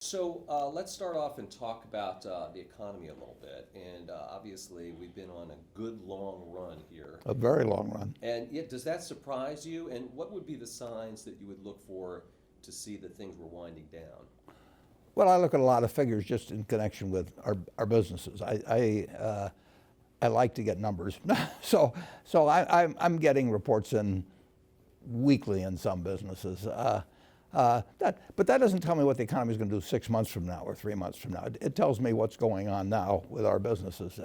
So let's start off and talk about the economy a little bit. And obviously, we've been on a good long run here. A very long run. And yet, does that surprise you? And what would be the signs that you would look for to see that things were winding down? Well, I look at a lot of figures just in connection with our businesses. I like to get numbers, so I'm getting reports in weekly in some businesses. But that doesn't tell me what the economy is going to do 6 months from now or 3 months from now. It tells me what's going on now with our businesses,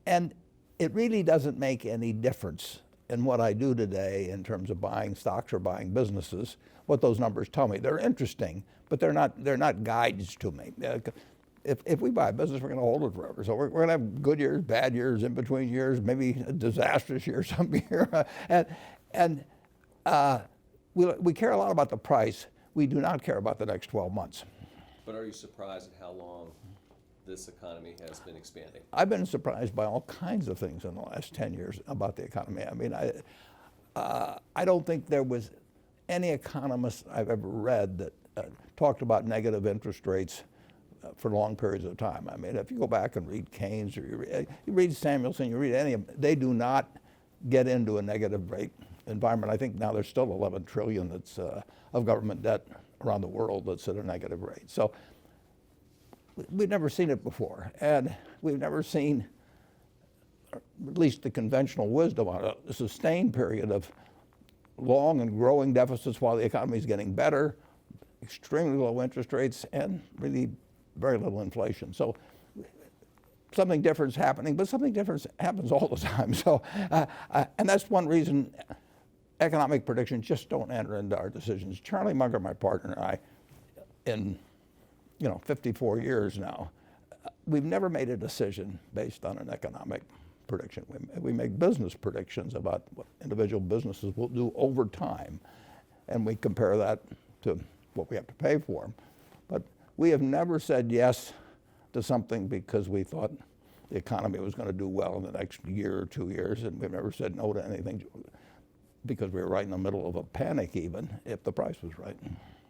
and it really doesn't make any difference in what I do today in terms of buying stocks or buying businesses. What those numbers tell me, they're interesting, but they're not guides to me. If we buy a business, we're going to hold it forever. So we're going to have good years, bad years, in between years, maybe a disastrous year some year, and we care a lot about the price. We do not care about the next 12 months. But are you surprised at how long this economy has been expanding? I've been surprised by all kinds of things in the last 10 years about the economy. I mean, I don't think there was any economist I've ever read that talked about negative interest rates for long periods of time. I mean, if you go back and read Keynes or you read Samuelson, you read any of them, they do not get into a negative rate environment. I think now there's still 11 trillion that's of government debt around the world that's at a negative rate. So we've never seen it before, and we've never seen, at least the conventional wisdom on a sustained period of long and growing deficits while the economy is getting better, extremely low interest rates, and really very little inflation. So something different is happening, but something different happens all the time. So, and that's one reason economic predictions just don't enter into our decisions. Charlie Munger, my partner, and I, in 54 years now, we've never made a decision based on an economic prediction. We make business predictions about what individual businesses will do over time, and we compare that to what we have to pay for them. But we have never said yes to something because we thought the economy was going to do well in the next year or 2 years, and we've never said no to anything because we were right in the middle of a panic even if the price was right.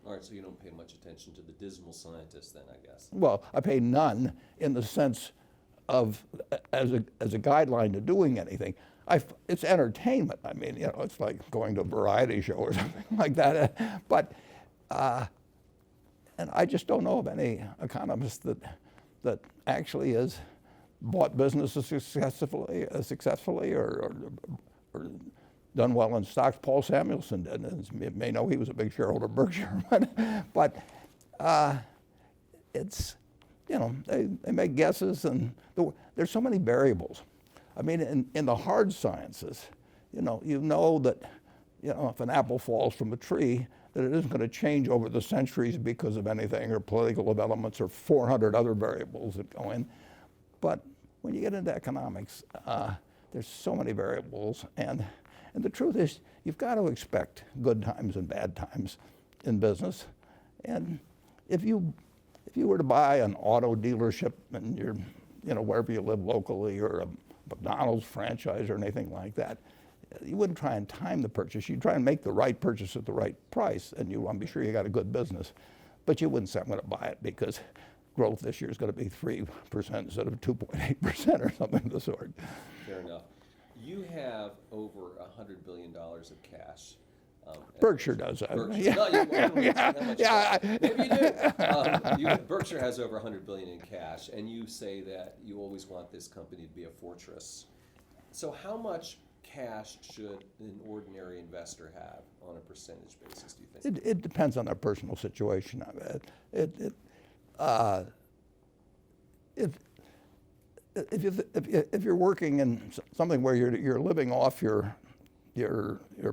All right, so you don't pay much attention to the dismal scientists then, I guess. Well, I pay none in the sense of as a guideline to doing anything. It's entertainment. I mean, it's like going to a variety show or something like that. But and I just don't know of any economist that actually has bought businesses successfully or done well in stocks. Paul Samuelson did. And you may know he was a big shareholder of Berkshire, but it's they make guesses, and there's so many variables. I mean, in the hard sciences, you know that if an apple falls from a tree, that it isn't going to change over the centuries because of anything or political developments or 400 other variables that go in. But when you get into economics, there's so many variables, and the truth is you've got to expect good times and bad times in business. And if you were to buy an auto dealership and you're wherever you live locally, or a McDonald's franchise or anything like that, you wouldn't try and time the purchase. You'd try and make the right purchase at the right price, and you want to be sure you got a good business. But you wouldn't say, I'm going to buy it because growth this year is going to be 3% instead of 2.8% or something of the sort. Fair enough. You have over $100 billion of cash. Berkshire does that. Berkshire. Yeah. No, maybe you do. Berkshire has over $100 billion in cash, and you say that you always want this company to be a fortress. So how much cash should an ordinary investor have on a percentage basis, do you think? It depends on their personal situation. If you're working in something where you're living off your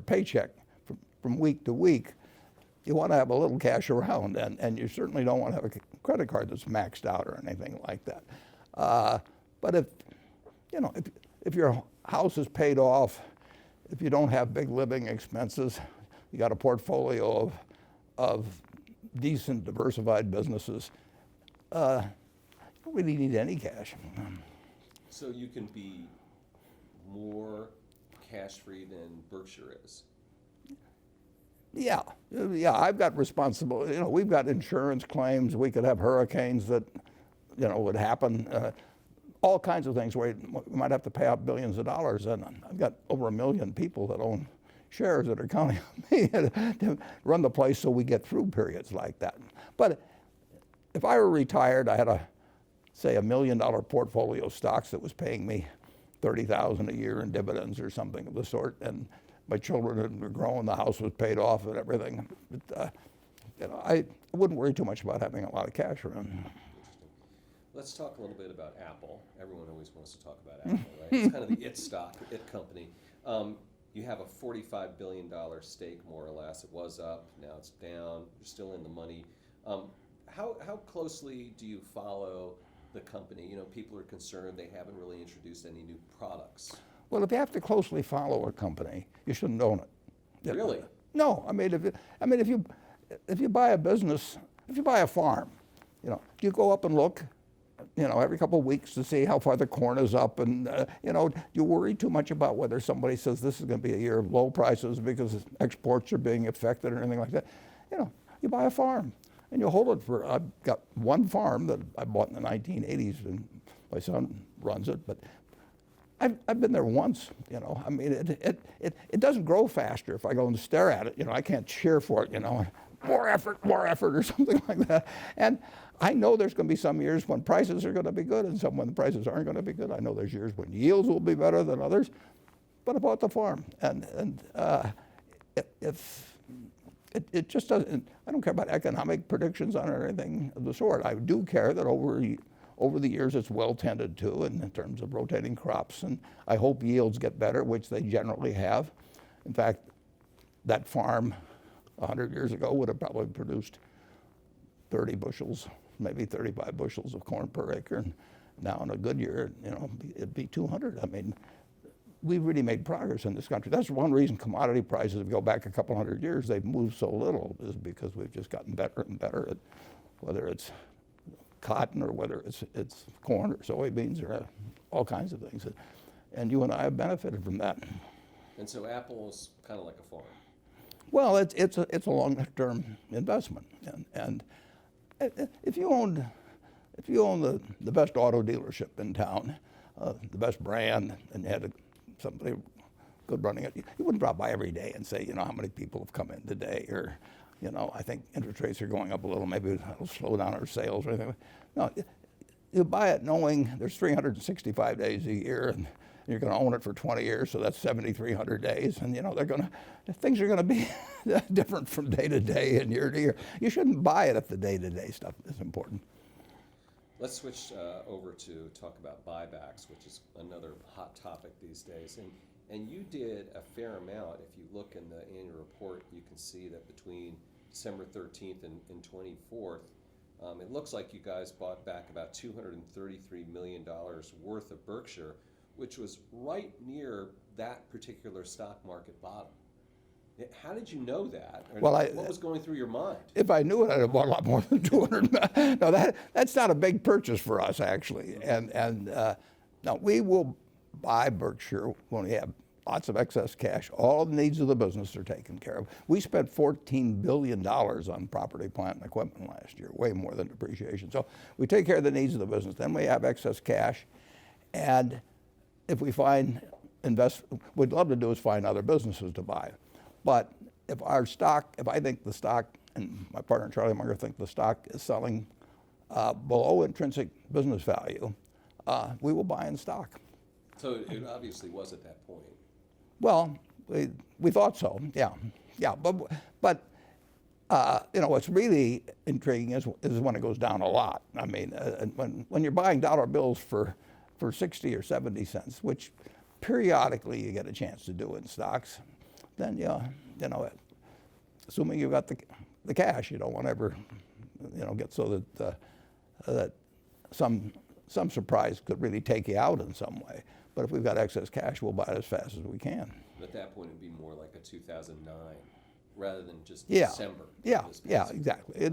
paycheck from week to week, you want to have a little cash around, and you certainly don't want to have a credit card that's maxed out or anything like that. But if your house is paid off, if you don't have big living expenses, you got a portfolio of decent diversified businesses, you don't really need any cash. So you can be more cash free than Berkshire is. Yeah, yeah, I've got responsibility. We've got insurance claims. We could have hurricanes that, would happen. All kinds of things where we might have to pay out billions of dollars. And I've got over 1 million people that own shares that are counting on me to run the place so we get through periods like that. But if I were retired, I had say $1 million portfolio of stocks that was paying me $30,000 a year in dividends or something of the sort, and my children were grown, the house was paid off and everything. But, I wouldn't worry too much about having a lot of cash around. Let's talk a little bit about Apple. Everyone always wants to talk about Apple, right? It's kind of the it stock, it company. You have a $45 billion stake, more or less. It was up, now it's down. You're still in the money. How closely do you follow the company? People are concerned they haven't really introduced any new products. Well, if you have to closely follow a company, you shouldn't own it. Really? No. If you buy a business, if you buy a farm, do you go up and look, every couple of weeks to see how far the corn is up, and do you worry too much about whether somebody says this is going to be a year of low prices because exports are being affected or anything like that? You buy a farm and you hold it for. I've got one farm that I bought in the 1980s, and my son runs it, but I've been there once. It doesn't grow faster if I go and stare at it. I can't cheer for it. More effort, or something like that. And I know there's going to be some years when prices are going to be good and some when the prices aren't going to be good. I know there's years when yields will be better than others. But I bought the farm, and if it just doesn't. I don't care about economic predictions on it or anything of the sort. I do care that over the years it's well tended to in terms of rotating crops, and I hope yields get better, which they generally have. In fact, that farm 100 years ago would have probably produced 30 bushels, maybe 35 bushels of corn per acre. And now in a good year, it'd be 200. We've really made progress in this country. That's one reason commodity prices, if you go back a couple hundred years, they've moved so little, is because we've just gotten better and better at whether it's cotton or whether it's corn or soybeans or all kinds of things. And you and I have benefited from that. And so Apple's kind of like a farm. Well, it's a long-term investment, and if you own the best auto dealership in town, the best brand, and you had somebody good running it, you wouldn't drop by every day and say, how many people have come in today, or I think interest rates are going up a little, maybe it'll slow down our sales or anything. No, you buy it knowing there's 365 days a year, and you're going to own it for 20 years, so that's 7,300 days, and things are going to be different from day to day and year to year. You shouldn't buy it if the day-to-day stuff is important. Let's switch over to talk about buybacks, which is another hot topic these days. And you did a fair amount. If you look in the annual report, you can see that between December 13th and 24th, it looks like you guys bought back about $233 million worth of Berkshire, which was right near that particular stock market bottom. How did you know that? Well, what was going through your mind? If I knew it, I'd have bought a lot more than 200 million. No, that's not a big purchase for us, actually. And no, we will buy Berkshire when we have lots of excess cash. All the needs of the business are taken care of. We spent $14 billion on property, plant, and equipment last year, way more than depreciation. So we take care of the needs of the business. Then we have excess cash. And if we we'd love to do is find other businesses to buy. But if I think the stock, and my partner Charlie Munger think the stock is selling below intrinsic business value, we will buy in stock. So it obviously was at that point. Well, we thought so, yeah. But what's really intriguing is when it goes down a lot. I mean, when you're buying dollar bills for 60 or 70 cents, which periodically you get a chance to do in stocks, then assuming you've got the cash, you don't want to ever get so that some surprise could really take you out in some way. But if we've got excess cash, we'll buy it as fast as we can. At that point, it'd be more like a 2009 rather than just Yeah. December. Yeah, exactly.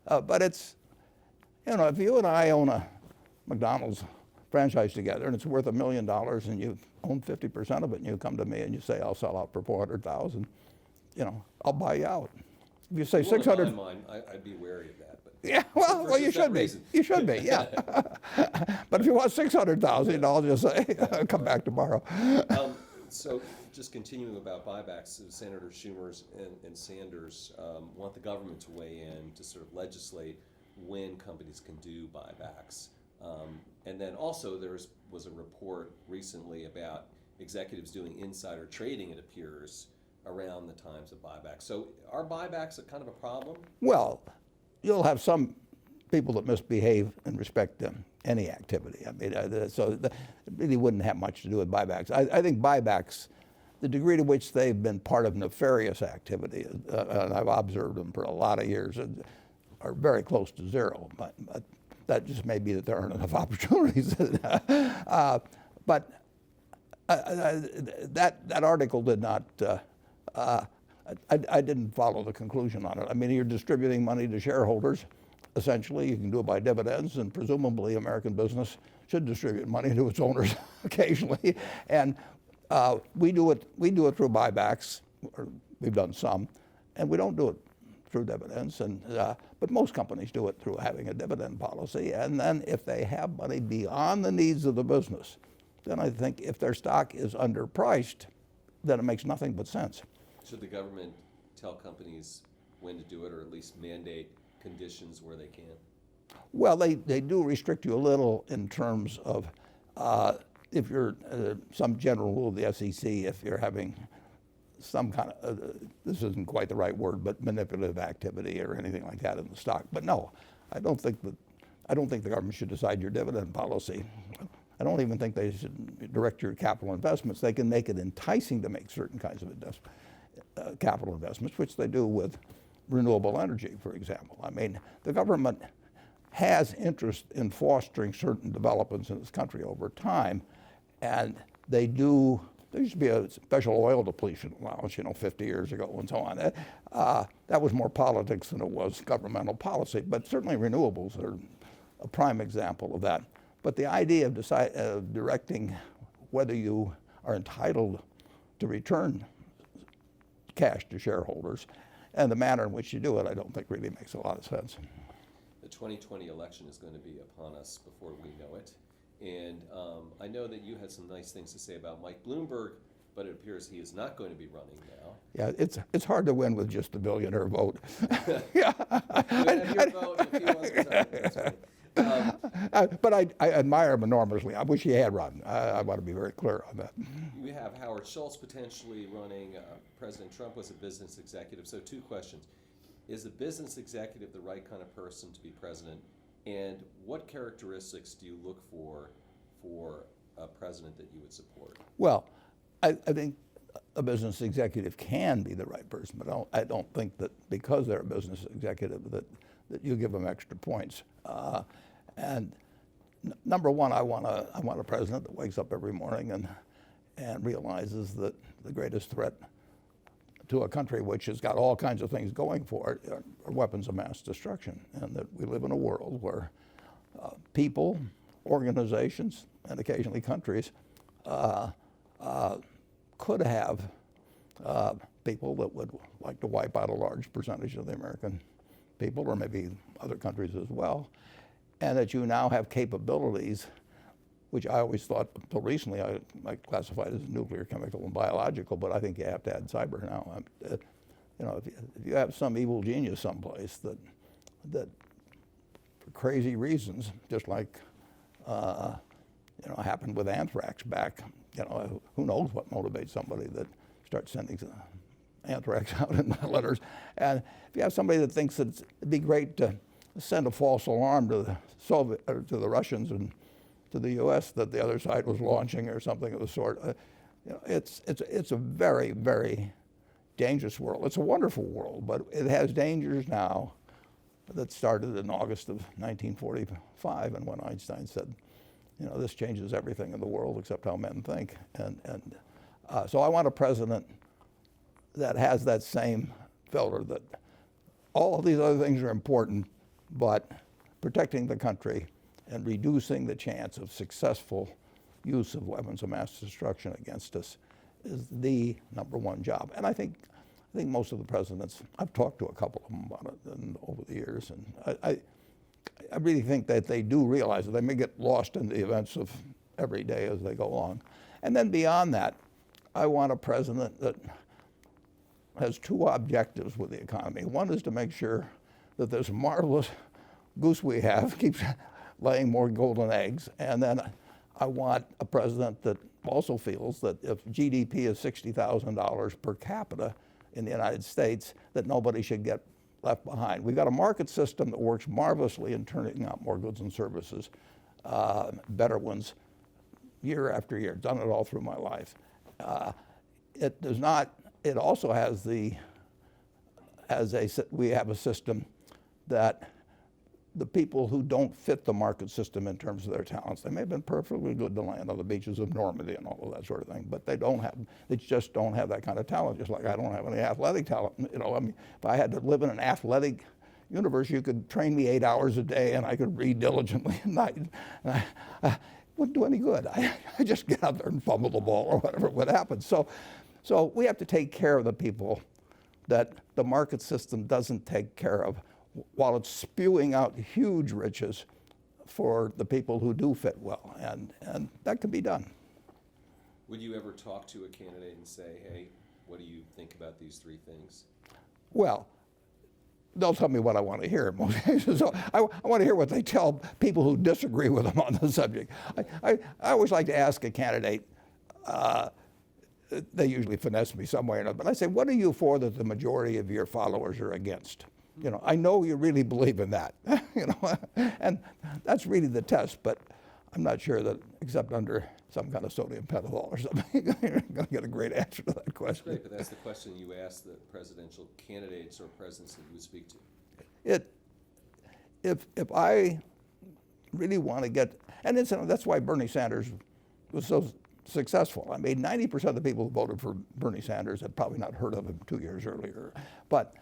But it's, if you and I own a McDonald's franchise together and it's worth $1 million and you own 50% of it and you come to me and you say, I'll sell out for $400,000, I'll buy you out. If you say If you wanna 600, buy mine, I'd be wary of that, but. yeah, for well, you just that should be. reason. You should be, yeah. But if you want 600,000, I'll just say, come back tomorrow. So just continuing about buybacks, Senator Schumer and Sanders want the government to weigh in to sort of legislate when companies can do buybacks. And then also was a report recently about executives doing insider trading, it appears, around the times of buybacks. So are buybacks a kind of a problem? Well, you'll have some people that misbehave in respect to any activity. I mean, so it really wouldn't have much to do with buybacks. I think buybacks, the degree to which they've been part of nefarious activity, and I've observed them for a lot of years, are very close to zero. But that just may be that there aren't enough opportunities. But that article did not. I didn't follow the conclusion on it. I mean, you're distributing money to shareholders. Essentially, you can do it by dividends, and presumably American business should distribute money to its owners occasionally. And we do it through buybacks, or we've done some, and we don't do it through dividends. But most companies do it through having a dividend policy. And then if they have money beyond the needs of the business, then I think if their stock is underpriced, then it makes nothing but sense. Should the government tell companies when to do it, or at least mandate conditions where they can? Well, they do restrict you a little in terms of if you're some general rule of the SEC, if you're having some kind of, this isn't quite the right word, but manipulative activity or anything like that in the stock. But no, I don't think the government should decide your dividend policy. I don't even think they should direct your capital investments. They can make it enticing to make certain kinds of capital investments, which they do with renewable energy, for example. I mean, the government has interest in fostering certain developments in this country over time, and they do. There used to be a special oil depletion allowance, 50 years ago and so on. That was more politics than it was governmental policy, but certainly renewables are a prime example of that. But the idea of directing whether you are entitled to return cash to shareholders and the manner in which you do it, I don't think really makes a lot of sense. The 2020 election is going to be upon us before we know it. And I know that you had some nice things to say about Mike Bloomberg, but it appears he is not going to be running now. Yeah, it's hard to win with just a billionaire vote. You have your vote if he wants to. That's right. But I admire him enormously. I wish he had run. I want to be very clear on that. We have Howard Schultz potentially running. President Trump was a business executive. So 2 questions. Is a business executive the right kind of person to be president? And what characteristics do you look for a president that you would support? Well, I think a business executive can be the right person, but I don't think that because they're a business executive that you give them extra points. And number one, I want a president that wakes up every morning and realizes that the greatest threat to a country which has got all kinds of things going for it are weapons of mass destruction, and that we live in a world where people, organizations, and occasionally countries could have people that would like to wipe out a large percentage of the American people, or maybe other countries as well, and that you now have capabilities which I always thought until recently I classified as nuclear, chemical, and biological, but I think you have to add cyber now. If you have some evil genius someplace that for crazy reasons, just like happened with anthrax back, who knows what motivates somebody that starts sending anthrax out in letters. And if you have somebody that thinks that it'd be great to send a false alarm to the Russians and to the U.S. that the other side was launching or something of the sort. It's a very, very dangerous world. It's a wonderful world, but it has dangers now that started in August of 1945, and when Einstein said, this changes everything in the world except how men think. So I want a president that has that same filter, that all of these other things are important, but protecting the country and reducing the chance of successful use of weapons of mass destruction against us is the number one job. And I think I think most of the presidents, I've talked to a couple of them about it over the years, and I really think that they do realize that they may get lost in the events of every day as they go along. And then beyond that, I want a president that has two objectives with the economy. One is to make sure that this marvelous goose we have keeps laying more golden eggs. And then I want a president that also feels that if GDP is $60,000 per capita in the United States, that nobody should get left behind. We've got a market system that works marvelously in turning out more goods and services, better ones, year after year. Done it all through my life. It does not. It also has we have a system that the people who don't fit the market system in terms of their talents, they may have been perfectly good to land on the beaches of Normandy and all of that sort of thing, but they just don't have that kind of talent, just like I don't have any athletic talent. You know, I mean, if I had to live in an athletic universe, you could train me 8 hours a day and I could read diligently at night. And I wouldn't do any good. I just get out there and fumble the ball or whatever would happen. So we have to take care of the people that the market system doesn't take care of, while it's spewing out huge riches for the people who do fit well, and that can be done. Would you ever talk to a candidate and say, hey, what do you think about these three things? Well, they'll tell me what I want to hear in most cases. So I want to hear what they tell people who disagree with them on the subject. I always like to ask a candidate, they usually finesse me some way or another, but I say, what are you for that the majority of your followers are against? You know, I know you really believe in that, you know, and that's really the test, but I'm not sure that, except under some kind of sodium pentothal or something, you're going to get a great answer to that question. That's great, but that's the question you ask the presidential candidates or presidents that you would speak to. If I really want to get, and that's why Bernie Sanders was so successful. I mean, 90% of the people who voted for Bernie Sanders had probably not heard of him 2 years earlier, but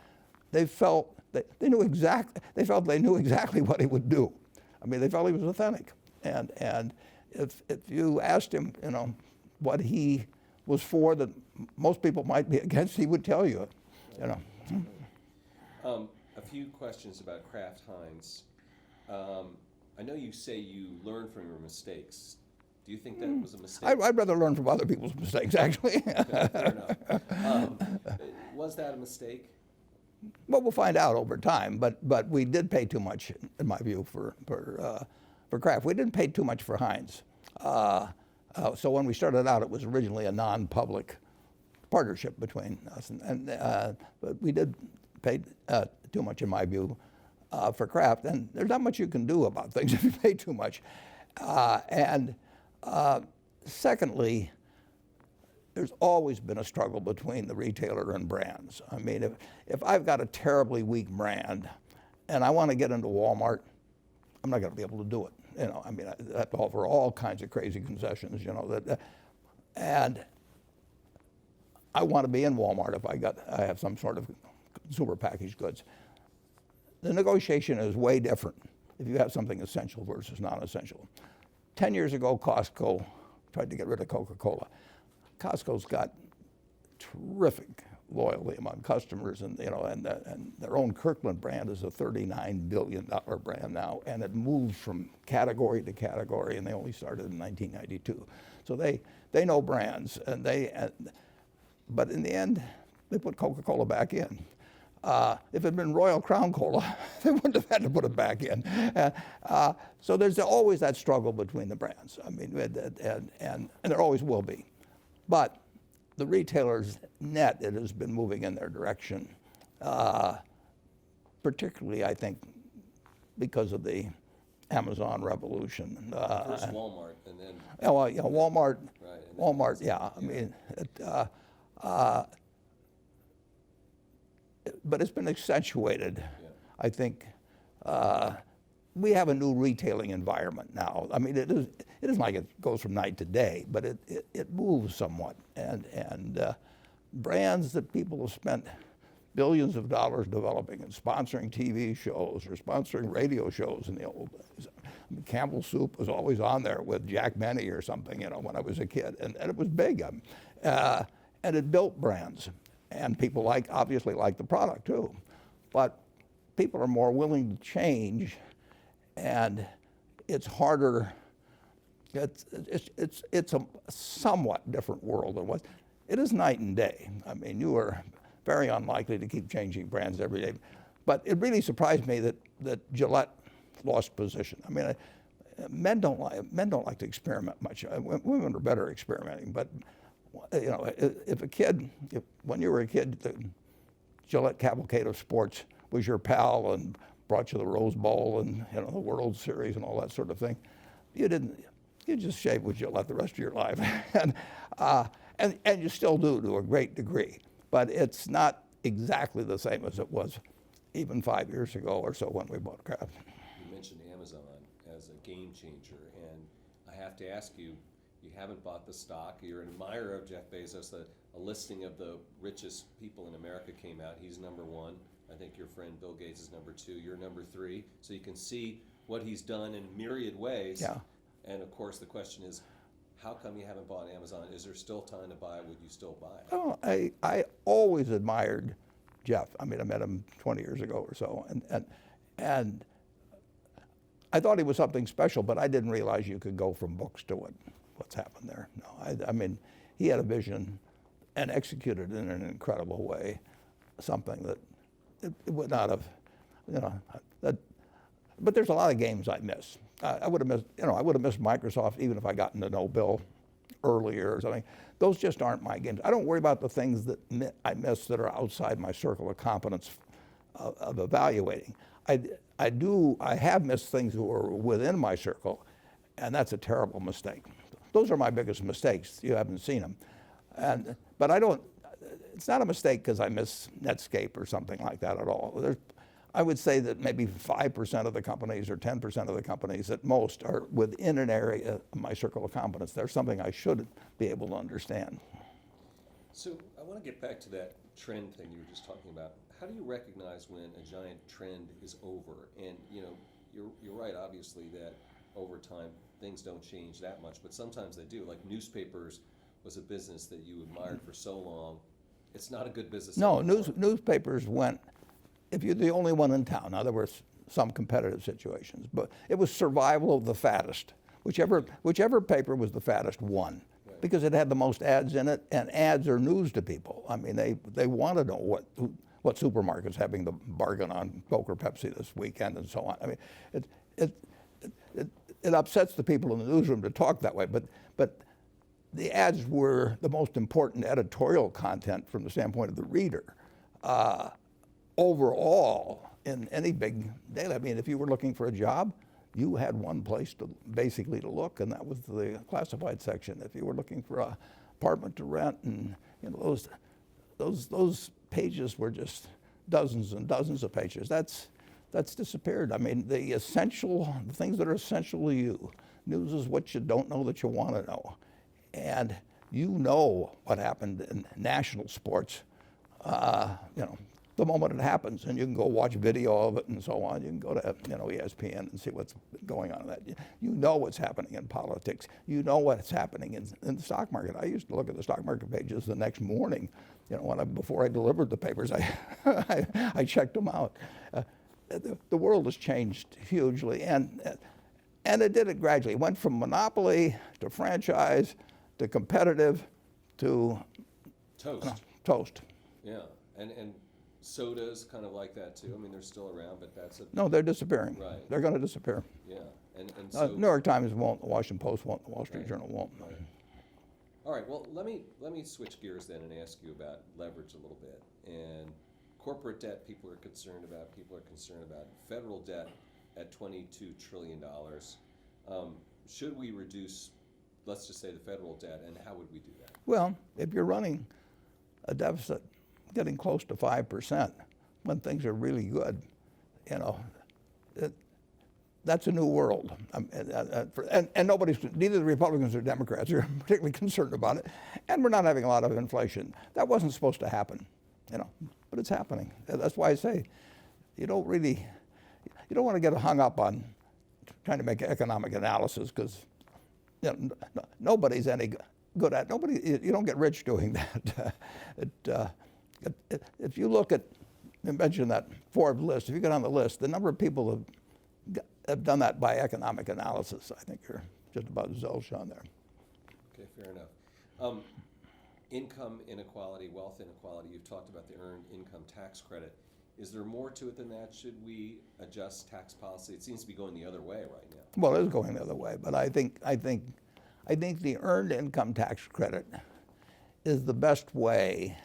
they felt they knew exactly what he would do. I mean, they felt he was authentic, and if you asked him, you know, what he was for that most people might be against, he would tell you, you know. A few questions about Kraft Heinz. I know you say you learn from your mistakes. Do you think that was a mistake? I'd rather learn from other people's mistakes, actually. Okay, fair enough. Was that a mistake? Well, we'll find out over time, but we did pay too much, in my view, for Kraft. We didn't pay too much for Heinz. So when we started out, it was originally a non-public partnership between us, but we did pay too much, in my view, for Kraft. And there's not much you can do about things if you pay too much. Secondly, there's always been a struggle between the retailer and brands. I mean, if I've got a terribly weak brand and I want to get into Walmart, I'm not going to be able to do it. You know, I mean, I have to offer all kinds of crazy concessions, you know, and I want to be in Walmart if I have some sort of consumer packaged goods. The negotiation is way different if you have something essential versus non-essential. 10 years ago, Costco tried to get rid of Coca-Cola. Costco's got terrific loyalty among customers, and you know, and their own Kirkland brand is a $39 billion brand now, and it moves from category to category, and they only started in 1992. So they know brands, and but in the end, they put Coca-Cola back in. If it had been Royal Crown Cola, they wouldn't have had to put it back in. So there's always that struggle between the brands. I mean, and there always will be. But the retailers net, it has been moving in their direction, particularly, I think, because of the Amazon revolution. First Walmart, and then... Yeah, well, yeah, Walmart, right, Walmart, yeah. I mean, but it's been accentuated. Yeah. I think we have a new retailing environment now. I mean, it isn't like it goes from night to day, but it moves somewhat. And brands that people have spent billions of dollars developing and sponsoring TV shows or sponsoring radio shows in the old days. I mean, Campbell Soup was always on there with Jack Benny or something, you know, when I was a kid, and it was big. And it built brands. and people obviously like the product too. But people are more willing to change, and it's harder. It's a somewhat different world than what it is. Night and day. I mean, you are very unlikely to keep changing brands every day. But it really surprised me that Gillette lost position. I mean, men don't like to experiment much. Women are better experimenting. But you know, when you were a kid, the Gillette cavalcade of sports was your pal and brought you the Rose Bowl and the World Series and all that sort of thing. You just shaved with Gillette the rest of your life, and you still do to a great degree. But it's not exactly the same as it was even 5 years ago or so when we bought Kraft. You mentioned Amazon as a game changer, and I have to ask you, you haven't bought the stock. You're an admirer of Jeff Bezos. A listing of the richest people in America came out. He's number one. I think your friend Bill Gates is number two. You're number three. So you can see what he's done in myriad ways. Yeah. And of course, the question is, how come you haven't bought Amazon? Is there still time to buy? Would you still buy it? Oh, I always admired Jeff. I mean, I met him 20 years ago or so, and I thought he was something special, but I didn't realize you could go from books to what's happened there. No, I mean, he had a vision and executed in an incredible way, something that it would not have, but there's a lot of games I miss. I would have missed Microsoft even if I gotten to know Bill earlier or something. Those just aren't my games. I don't worry about the things that I miss that are outside my circle of competence of evaluating. I have missed things that were within my circle, and that's a terrible mistake. Those are my biggest mistakes. You haven't seen them. But it's not a mistake because I miss Netscape or something like that at all. I would say that maybe 5% of the companies or 10% of the companies at most are within an area of my circle of competence. There's something I should be able to understand. So I want to get back to that trend thing you were just talking about. How do you recognize when a giant trend is over? And you're right, obviously, that over time things don't change that much, but sometimes they do. Like newspapers was a business that you admired for so long. It's not a good business No, anymore. newspapers went, if you're the only one in town. Now, there were some competitive situations, but it was survival of the fattest. Whichever paper was the fattest won, right, because it had the most ads in it, and ads are news to people. I mean, they want to know what supermarket's having the bargain on Coke or Pepsi this weekend and so on. I mean, it upsets the people in the newsroom to talk that way, but the ads were the most important editorial content from the standpoint of the reader. Overall, in any big daily, I mean, if you were looking for a job, you had one place to look, and that was the classified section. If you were looking for an apartment to rent, and those pages were just dozens and dozens of pages. That's disappeared. I mean, the things that are essential to you. News is what you don't know that you want to know, and what happened in national sports. The moment it happens, and you can go watch video of it and so on. You can go to ESPN and see what's going on in that. You know what's happening in politics. You know what's happening in the stock market. I used to look at the stock market pages the next morning. Before I delivered the papers, I checked them out. The world has changed hugely, and it did it gradually. It went from monopoly to franchise to competitive to toast. Yeah, and sodas kind of like that too. I mean, they're still around, but No, they're disappearing. Right. They're going to disappear. Yeah, and so New York Times won't, the Washington Post won't, the Wall Street Right. Journal won't. Right. All right. Well, let me switch gears then and ask you about leverage a little bit. And corporate debt, people are concerned about. People are concerned about federal debt at $22 trillion. Should we reduce, let's just say, the federal debt, and how would we do that? Well, if you're running a deficit getting close to 5% when things are really good, that's a new world. And neither the Republicans or Democrats are particularly concerned about it. And we're not having a lot of inflation. That wasn't supposed to happen, but it's happening. That's why I say you don't want to get hung up on trying to make economic analysis, because nobody's any good at. You don't get rich doing that. If you look at, you mentioned that Forbes list, if you get on the list, the number of people have done that by economic analysis, I think you're just about zilch on there. Okay, fair enough. Income inequality, wealth inequality, you've talked about the earned income tax credit. Is there more to it than that? Should we adjust tax policy? It seems to be going the other way right now. Well, it is going the other way, but I think the earned income tax credit is the best way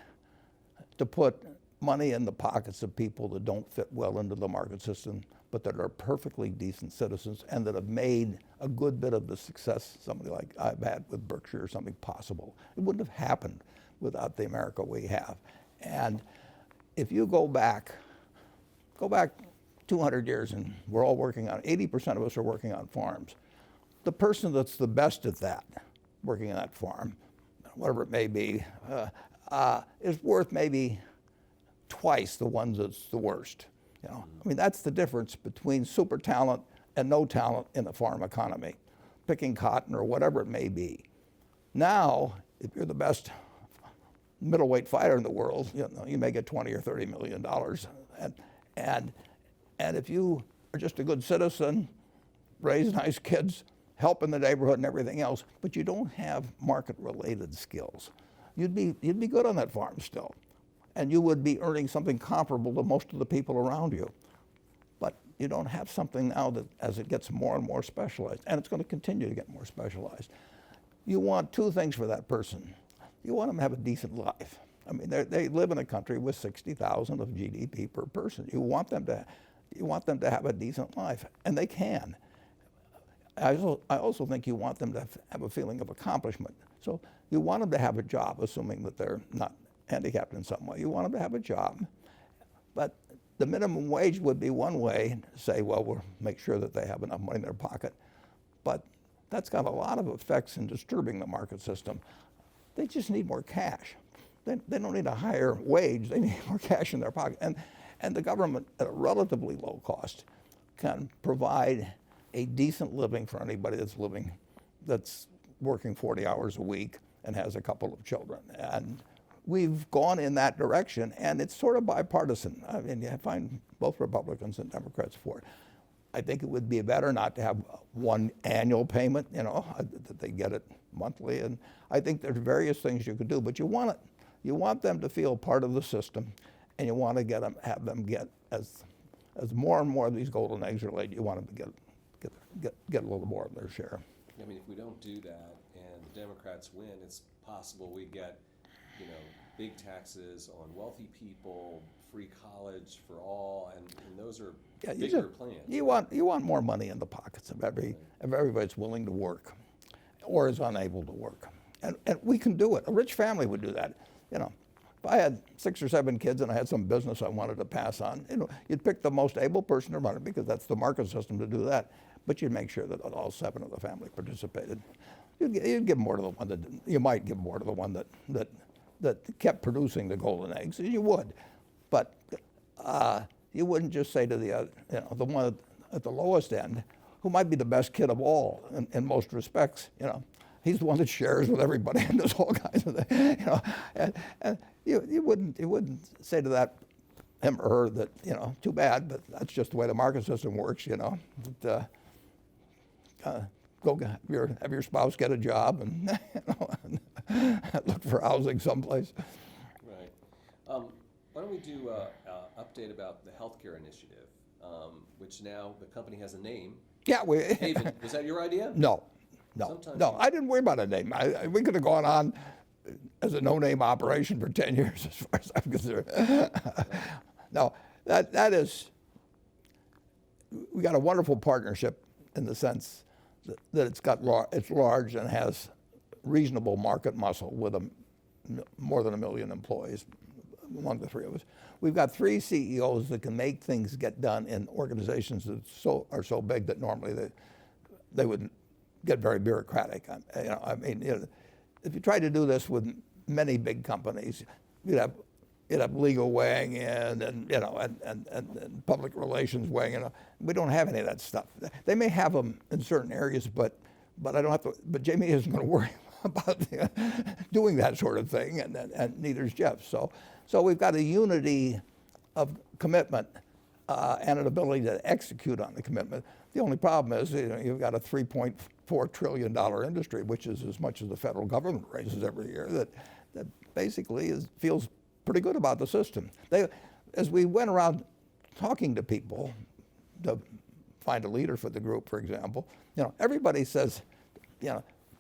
to put money in the pockets of people that don't fit well into the market system, but that are perfectly decent citizens and that have made a good bit of the success somebody like I've had with Berkshire or something possible. It wouldn't have happened without the America we have. And if you go back 200 years and we're all working on, 80% of us are working on farms. The person that's the best at that, working on that farm, whatever it may be, is worth maybe twice the ones that's the worst. You know, I mean, that's the difference between super talent and no talent in the farm economy, picking cotton or whatever it may be. Now, if you're the best middleweight fighter in the world, you know, you may get $20 or $30 million. And if you are just a good citizen, raise nice kids, help in the neighborhood and everything else, but you don't have market-related skills, you'd be good on that farm still. And you would be earning something comparable to most of the people around you. But you don't have something now that, as it gets more and more specialized, and it's going to continue to get more specialized, you want two things for that person. You want them to have a decent life. I mean, they live in a country with 60,000 of GDP per person. You want them to have a decent life, and they can. I also think you want them to have a feeling of accomplishment. So you want them to have a job, assuming that they're not handicapped in some way. You want them to have a job. But the minimum wage would be one way to say, well, we'll make sure that they have enough money in their pocket. But that's got a lot of effects in disturbing the market system. They just need more cash. They don't need a higher wage. They need more cash in their pocket. And the government, at a relatively low cost, can provide a decent living for anybody that's working 40 hours a week and has a couple of children. And we've gone in that direction, and it's sort of bipartisan. I mean, you find both Republicans and Democrats for it. I think it would be better not to have one annual payment, you know, that they get it monthly. And I think there's various things you could do, but you want them to feel part of the system, and you want to have them get, as more and more of these golden eggs are laid, you want them to get a little more of their share. I mean, if we don't do that and the Democrats win, it's possible we get, you know, big taxes on wealthy people, free college for all, and those are bigger plans. You want more money in the pockets of everybody that's willing to work or is unable to work. And we can do it. A rich family would do that. You know, if I had 6 or 7 kids and I had some business I wanted to pass on, you know, you'd pick the most able person to run it because that's the market system to do that. But you'd make sure that all 7 of the family participated. You'd give more to the one that didn't. You might give more to the one that kept producing the golden eggs. You would, but you wouldn't just say to the the one at the lowest end, who might be the best kid of all in most respects. You know, he's the one that shares with everybody and does all kinds of things. You know, and you wouldn't say to that him or her that, you know, too bad, but that's just the way the market system works. You know, that, go have your spouse get a job and look for housing someplace. Right. Why don't we do an update about the healthcare initiative, which now the company has a name. Yeah, Haven. Was that your idea? No. I didn't worry about a name. We could have gone on as a no-name operation for 10 years, as far as I'm concerned. No, that is. We got a wonderful partnership in the sense that it's large and has reasonable market muscle with more than 1 million employees among the 3 of us. We've got 3 CEOs that can make things get done in organizations that are so big that normally they would get very bureaucratic. You know, I mean, you know, if you try to do this with many big companies, you'd have legal weighing in, and you know, and public relations weighing in. We don't have any of that stuff. They may have them in certain areas, but I don't have to. But Jamie isn't going to worry about doing that sort of thing, and neither is Jeff. So we've got a unity of commitment and an ability to execute on the commitment. The only problem is you've got a $3.4 trillion industry, which is as much as the federal government raises every year, that basically feels pretty good about the system. As we went around talking to people to find a leader for the group, for example, everybody says,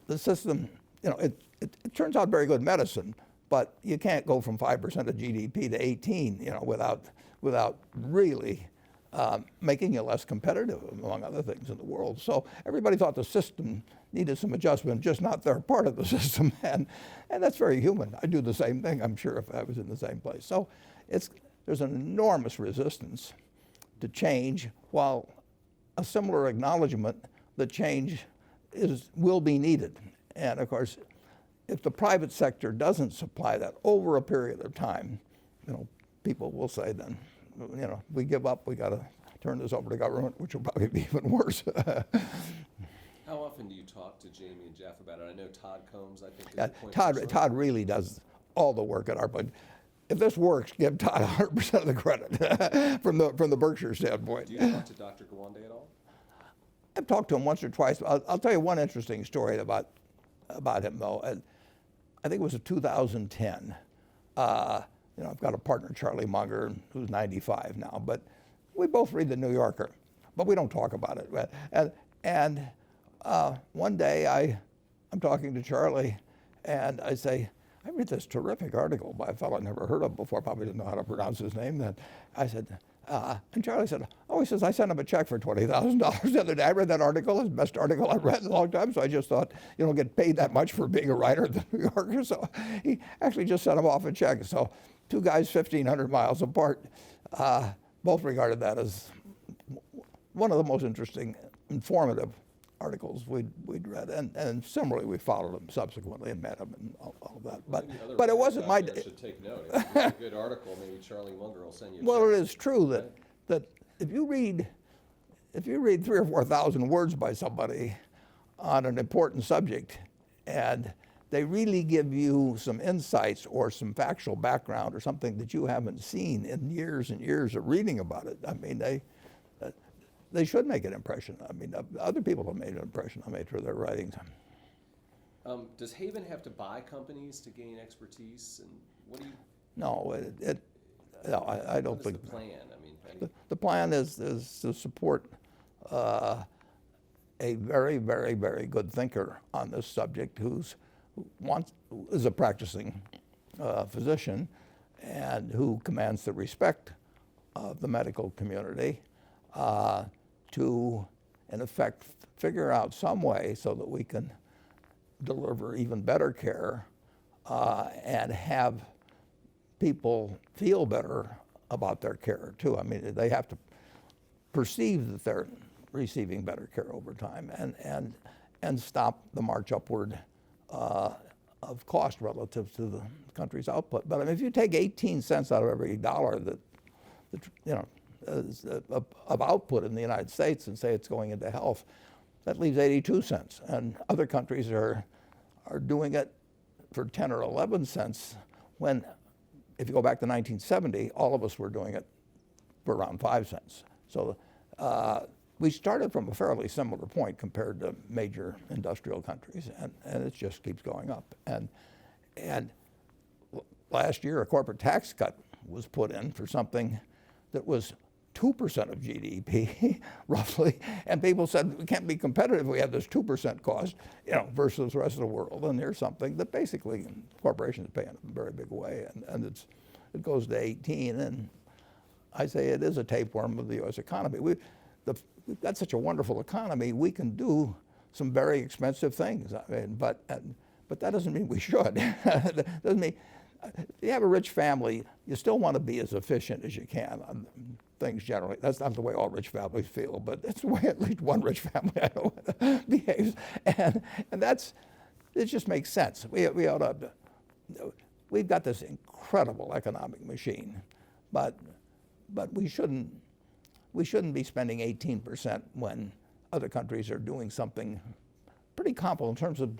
the system, it turns out very good medicine, but you can't go from 5% of GDP to 18, without really making you less competitive, among other things in the world. So everybody thought the system needed some adjustment, just not their part of the system, and that's very human. I'd do the same thing, I'm sure, if I was in the same place. So there's an enormous resistance to change, while a similar acknowledgement that change will be needed. And of course, if the private sector doesn't supply that over a period of time, people will say then, we give up, we got to turn this over to government, which will probably be even worse. How often do you talk to Jamie and Jeff about it? I know Todd Combs, I think, is Yeah, the point person. Todd really does all the work at our budget. If this works, give Todd 100% of the credit from the Berkshire standpoint. Do you talk to Dr. Gawande at all? I've talked to him once or twice. I'll tell you one interesting story about him, though. I think it was in 2010. I've got a partner, Charlie Munger, who's 95 now, but we both read the New Yorker, but we don't talk about it. And one day I'm talking to Charlie, and I say, I read this terrific article by a fellow I never heard of before, probably didn't know how to pronounce his name then. I said, and Charlie said, he says, I sent him a check for $20,000 the other day. I read that article, it's the best article I've read in a long time, so I just thought, get paid that much for being a writer at the New Yorker. So he actually just sent him off a check. So two guys 1,500 miles apart, both regarded that as one of the most interesting, informative articles we'd read, and similarly we followed him subsequently and met him and all of that. But it wasn't my. Should take note. If it's a good article, maybe Charlie Munger will send you. Well, it is true that if you read 3,000 or 4,000 words by somebody on an important subject, and they really give you some insights or some factual background or something that you haven't seen in years and years of reading about it, I mean, they should make an impression. I mean, other people have made an impression on me through their writings. Does Haven have to buy companies to gain expertise? And what do you? No, I don't think. What's the plan? I mean, the plan is to support a very, very, very good thinker on this subject who is a practicing physician and who commands the respect of the medical community. To, in effect, figure out some way so that we can deliver even better care and have people feel better about their care, too. I mean, they have to perceive that they're receiving better care over time and stop the march upward of cost relative to the country's output. But I mean, if you take 18 cents out of every dollar that of output in the United States and say it's going into health, that leaves 82 cents. And other countries are doing it for 10 or 11 cents when, if you go back to 1970, all of us were doing it for around 5 cents. So we started from a fairly similar point compared to major industrial countries, and it just keeps going up. And last year, a corporate tax cut was put in for something that was 2% of GDP, roughly, and people said we can't be competitive if we have this 2% cost, versus the rest of the world. And here's something that basically corporations pay in a very big way, and it goes to 18. And I say it is a tapeworm of the U.S. economy. We've got such a wonderful economy. We can do some very expensive things. I mean, but that doesn't mean we should. That doesn't mean. If you have a rich family, you still want to be as efficient as you can on things generally. That's not the way all rich families feel, but that's the way at least one rich family I know behaves. And it just makes sense. We've got this incredible economic machine, but we shouldn't be spending 18% when other countries are doing something pretty comparable in terms of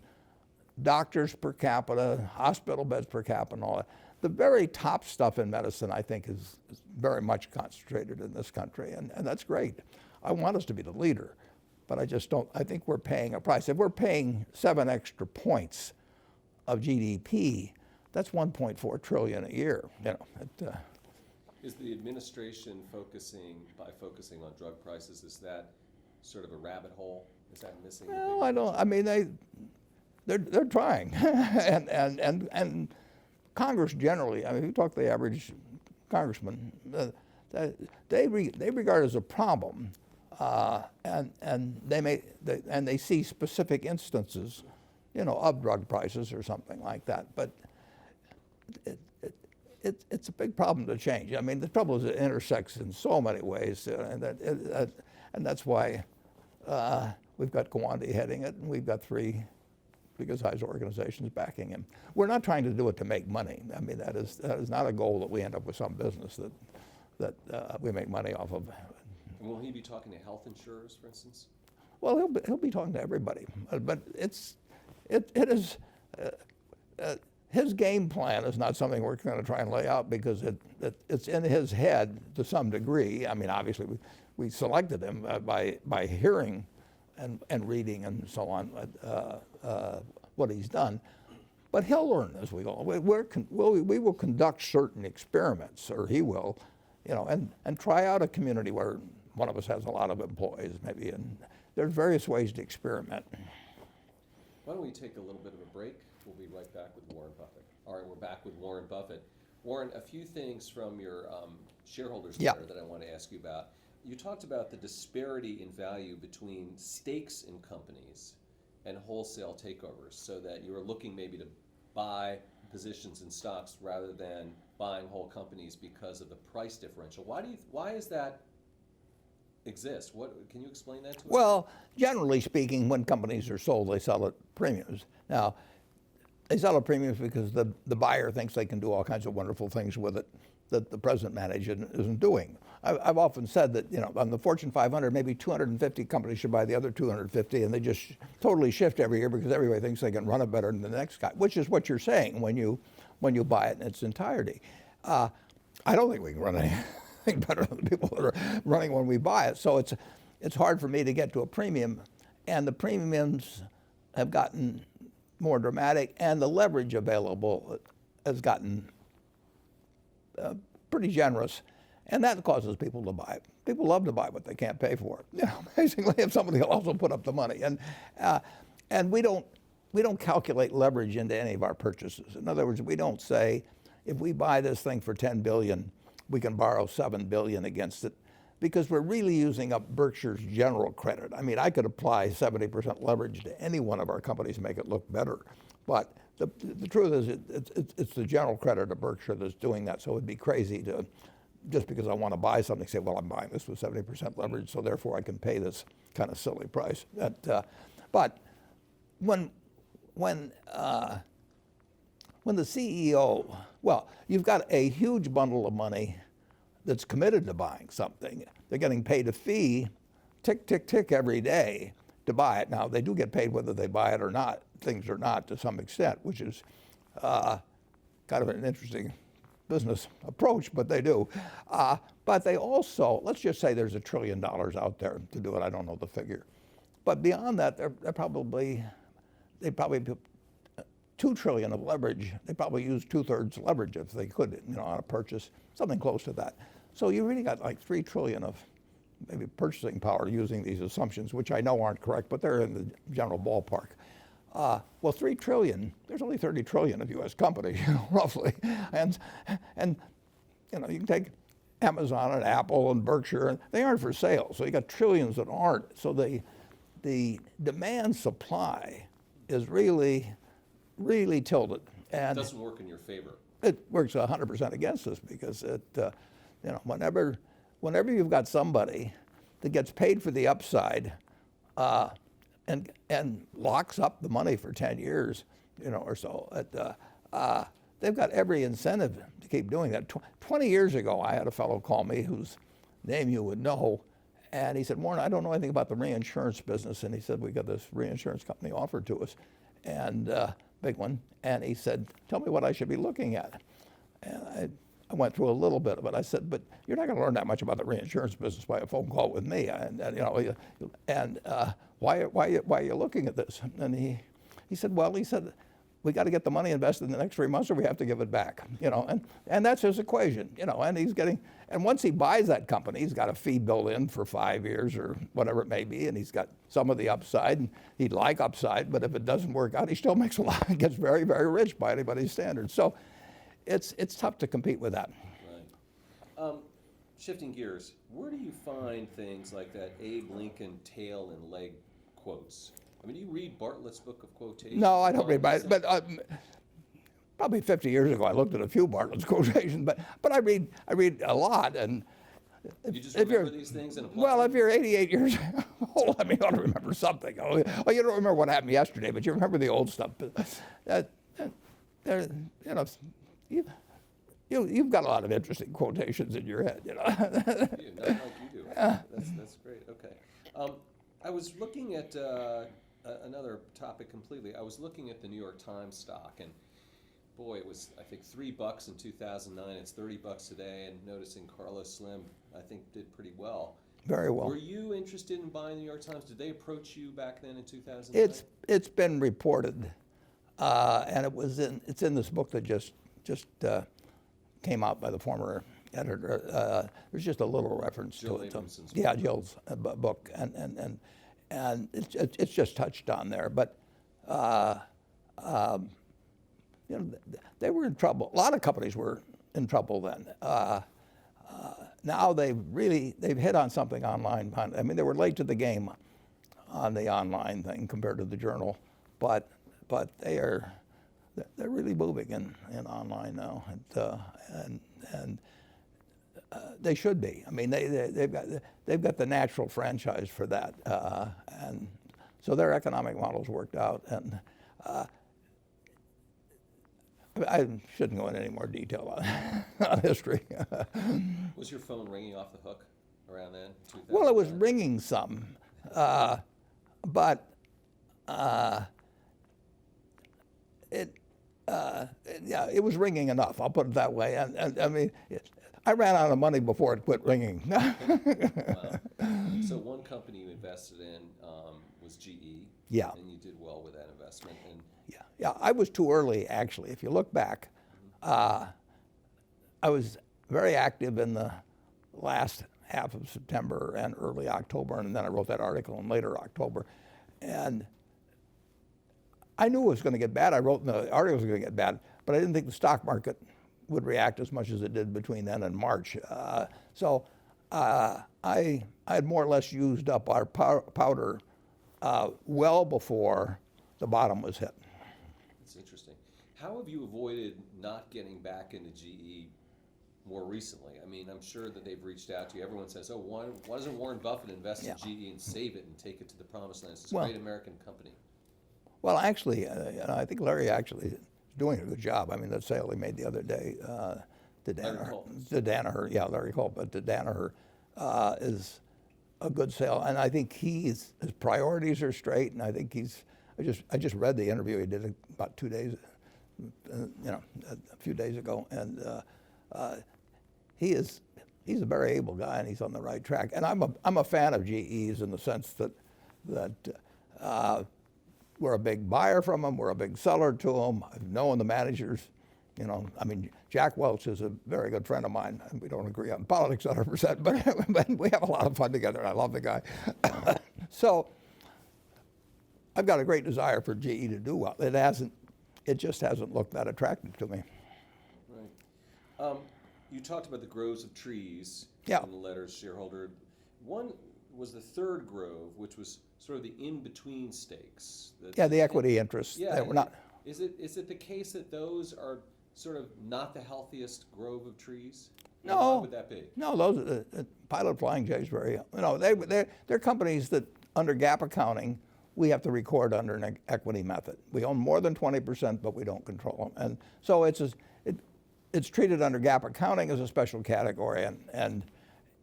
doctors per capita, hospital beds per capita, and all that. The very top stuff in medicine, I think, is very much concentrated in this country, and that's great. I want us to be the leader, but I just don't. I think we're paying a price. If we're paying 7 extra points of GDP, that's 1.4 trillion a year. Is the administration focusing on drug prices? Is that sort of a rabbit hole? Is that missing? Well, I don't. I mean, they're trying, and Congress generally. I mean, if you talk to the average congressman, they regard it as a problem, and they see specific instances, of drug prices or something like that. But it's a big problem to change. I mean, the trouble is it intersects in so many ways, and that's why we've got Gawande heading it, and we've got 3 big-sized organizations backing him. We're not trying to do it to make money. I mean, that is not a goal that we end up with some business that we make money off of. And will he be talking to health insurers, for instance? Well, he'll be talking to everybody, but it is his game plan is not something we're going to try and lay out because it's in his head to some degree. I mean, obviously we selected him by hearing and reading and so on what he's done, but he'll learn as we go. We will conduct certain experiments, or he will, and try out a community where one of us has a lot of employees, maybe, and there's various ways to experiment. Why don't we take a little bit of a break? We'll be right back with Warren Buffett. All right, we're back with Warren Buffett. Warren, a few things from your shareholders letter that I want to ask you about. You talked about the disparity in value between stakes in companies and wholesale takeovers, so that you were looking maybe to buy positions in stocks rather than buying whole companies because of the price differential. Why does that exist? Can you explain that to us? Well, generally speaking, when companies are sold, they sell at premiums. Now, they sell at premiums because the buyer thinks they can do all kinds of wonderful things with it that the present management isn't doing. I've often said that, on the Fortune 500, maybe 250 companies should buy the other 250, and they just totally shift every year because everybody thinks they can run it better than the next guy, which is what you're saying when you buy it in its entirety. I don't think we can run anything better than the people that are running when we buy it. So it's hard for me to get to a premium, and the premiums have gotten more dramatic, and the leverage available has gotten pretty generous, and that causes people to buy. People love to buy what they can't pay for. Basically, if somebody will also put up the money, and we don't calculate leverage into any of our purchases. In other words, we don't say if we buy this thing for $10 billion, we can borrow $7 billion against it, because we're really using up Berkshire's general credit. I mean, I could apply 70% leverage to any one of our companies and make it look better, but the truth is it's the general credit of Berkshire that's doing that. So it'd be crazy to, just because I want to buy something, say, well, I'm buying this with 70% leverage, so therefore I can pay this kind of silly price. But when the CEO, well, you've got a huge bundle of money that's committed to buying something. They're getting paid a fee, tick, tick, tick, every day to buy it. Now, they do get paid whether they buy it or not, things or not, to some extent, which is kind of an interesting business approach, but they do. But they also, let's just say there's $1 trillion out there to do it. I don't know the figure. But beyond that, they probably put $2 trillion of leverage. They probably use 2/3 leverage if they could, on a purchase, something close to that. So you really got like $3 trillion of maybe purchasing power using these assumptions, which I know aren't correct, but they're in the general ballpark. Well, $3 trillion, there's only 30 trillion of U.S. companies, roughly. And you can take Amazon and Apple and Berkshire, and they aren't for sale. So you got trillions that aren't. So the demand supply is really tilted. And it doesn't work in your favor. It works 100% against us, because whenever you've got somebody that gets paid for the upside and locks up the money for 10 years, or so, they've got every incentive to keep doing that. 20 years ago, I had a fellow call me whose name you would know, and he said, Warren, I don't know anything about the reinsurance business. And he said, we got this reinsurance company offered to us. and big one. And he said, "Tell me what I should be looking at." And I went through a little bit of it. I said, "But you're not going to learn that much about the reinsurance business by a phone call with me." Why are you looking at this? And he said, "Well," he said, "we got to get the money invested in the next 3 months, or we have to give it back." And that's his equation. And once he buys that company, he's got a fee built in for 5 years or whatever it may be, and he's got some of the upside, and he'd like upside, but if it doesn't work out, he still makes a lot and gets very, very rich by anybody's standards. So it's tough to compete with that. Right. Shifting gears, where do you find things like that Abe Lincoln tail and leg quotes? I mean, do you read Bartlett's book of quotations? No, I don't read by it, but probably 50 years ago I looked at a few Bartlett's quotations, but I read a lot. And you just remember these things and apply well, them? if you're 88 years old, I mean, you ought to remember something. Oh, you don't remember what happened yesterday, but you remember the old stuff. You've got a lot of interesting quotations in your head. You, not like you do. That's great. Okay. I was looking at another topic completely. I was looking at the New York Times stock, and boy, it was, I think, $3 in 2009. It's $30 today, and noticing Carlos Slim, I think, did pretty well. Very well. Were you interested in buying the New York Times? Did they approach you back then in 2009? It's been reported, and it's in this book that just came out by the former editor. There's just a little reference Jill to it. Abramson's Yeah, book. Jill's book, and it's just touched on there. But they were in trouble. A lot of companies were in trouble then. Now they've hit on something online. I mean, they were late to the game on the online thing compared to the journal, but they're really moving in online now, and they should be. I mean, they've got the natural franchise for that, and so their economic model's worked out. And I shouldn't go into any more detail on history. Was your phone ringing off the hook around then? Well, it was ringing some, but it was ringing enough. I'll put it that way. And I mean, I ran out of money before it quit ringing. Wow. So one company you invested in was GE. Yeah. And you did well with that investment. And Yeah, I was too early, actually. If you look back, I was very active in the last half of September and early October, and then I wrote that article in later October. And I knew it was going to get bad. I wrote in the article it was going to get bad, but I didn't think the stock market would react as much as it did between then and March. So I had more or less used up our powder well before the bottom was hit. it's interesting. How have you avoided not getting back into GE more recently? I mean, I'm sure that they've reached out to you. Everyone says, "Oh, why doesn't Warren Buffett invest in GE and save it and take it to the promised land? It's this great American company." Well, actually, I think Larry actually is doing a good job. I mean, that sale he made the other day to Danaher, yeah, Larry Culp, but to Danaher is a good sale, and I think his priorities are straight, and I think I just read the interview he did about 2 days, a few days ago, and he's a very able guy, and he's on the right track. And I'm a fan of GE's in the sense that we're a big buyer from them, we're a big seller to them. I've known the managers. I mean, Jack Welch is a very good friend of mine, and we don't agree on politics 100%, but we have a lot of fun together, and I love the guy. So I've got a great desire for GE to do well. It just hasn't looked that attractive to me. Right. You talked about the groves of trees Yeah. in the letters shareholder. One was the third grove, which was sort of the in-between stakes. Yeah, the equity interests. Yeah. That were not. Is it the case that those are sort of not the healthiest grove of trees? No. Why would that be? No, those Pilot Flying J's they're companies that under GAAP accounting we have to record under an equity method. We own more than 20%, but we don't control them, and so it's treated under GAAP accounting as a special category, and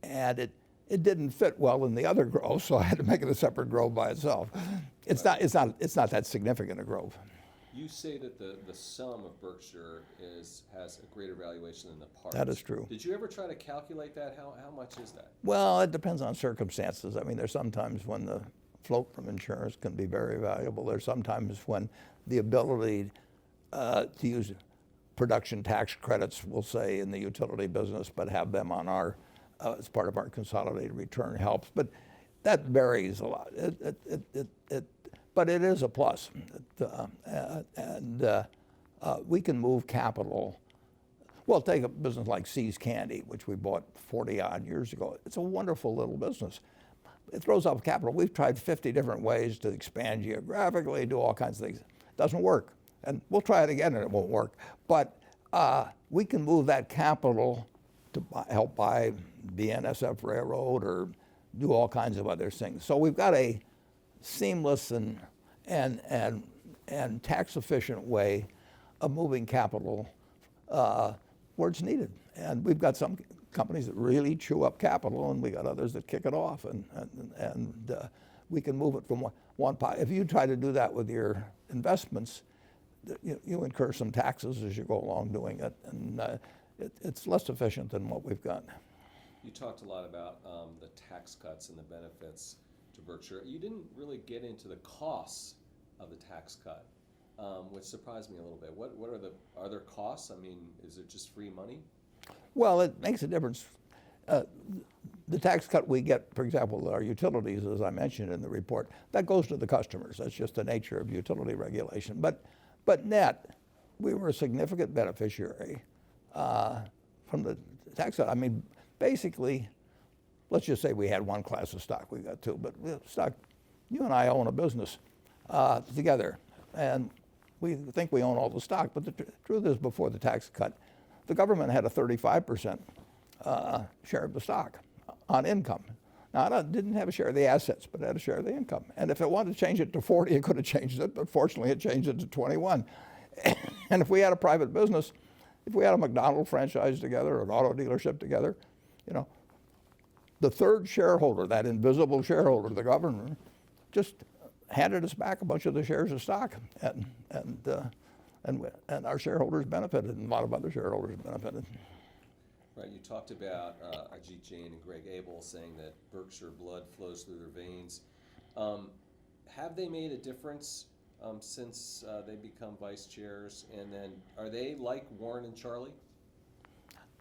it didn't fit well in the other grove, so I had to make it a separate grove by itself. It's not that significant a growth. You say that the sum of Berkshire has a greater valuation than the parts. That is true. Did you ever try to calculate that? How much is that? Well, it depends on circumstances. I mean, there's sometimes when the float from insurance can be very valuable. There's sometimes when the ability to use production tax credits, we'll say, in the utility business, but have them on our as part of our consolidated return helps. But that varies a lot. But it is a plus. We can move capital. Well, take a business like See's Candy, which we bought 40-odd years ago. It's a wonderful little business. It throws off capital. We've tried 50 different ways to expand geographically, do all kinds of things. It doesn't work. And we'll try it again and it won't work. But we can move that capital to help buy BNSF Railroad or do all kinds of other things. So we've got a seamless and tax efficient way of moving capital where it's needed. And we've got some companies that really chew up capital, and we got others that kick it off, and we can move it from one pot. If you try to do that with your investments, you incur some taxes as you go along doing it, and it's less efficient than what we've got. You talked a lot about the tax cuts and the benefits to Berkshire. You didn't really get into the costs of the tax cut, which surprised me a little bit. What are there costs? I mean, is it just free money? Well, it makes a difference. The tax cut we get, for example, our utilities, as I mentioned in the report, that goes to the customers. That's just the nature of utility regulation. But net, we were a significant beneficiary from the tax cut. I mean, basically, let's just say we had one class of stock. We got two, but stock. You and I own a business together, and we think we own all the stock. But the truth is, before the tax cut, the government had a 35% share of the stock on income. Now, it didn't have a share of the assets, but it had a share of the income. And if it wanted to change it to 40, it could have changed it, but fortunately it changed it to 21. And if we had a private business, if we had a McDonald's franchise together, or an auto dealership together, the third shareholder, that invisible shareholder, the governor, just handed us back a bunch of the shares of stock, and our shareholders benefited, and a lot of other shareholders benefited. Right, you talked about Ajit Jain and Greg Abel saying that Berkshire blood flows through their veins. Have they made a difference since they become vice chairs? And then are they like Warren and Charlie?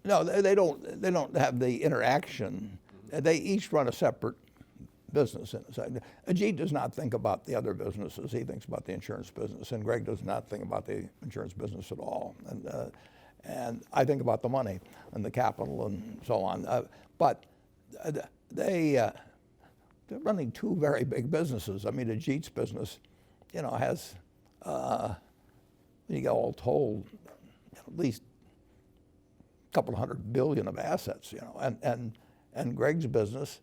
No, they don't have the interaction. Mm-hmm. They each run a separate business inside. Ajit does not think about the other businesses. He thinks about the insurance business, and Greg does not think about the insurance business at all. And I think about the money and the capital and so on. But they're running two very big businesses. I mean, Ajit's business, has, when you get all told, at least a couple $100 billion of assets, and Greg's business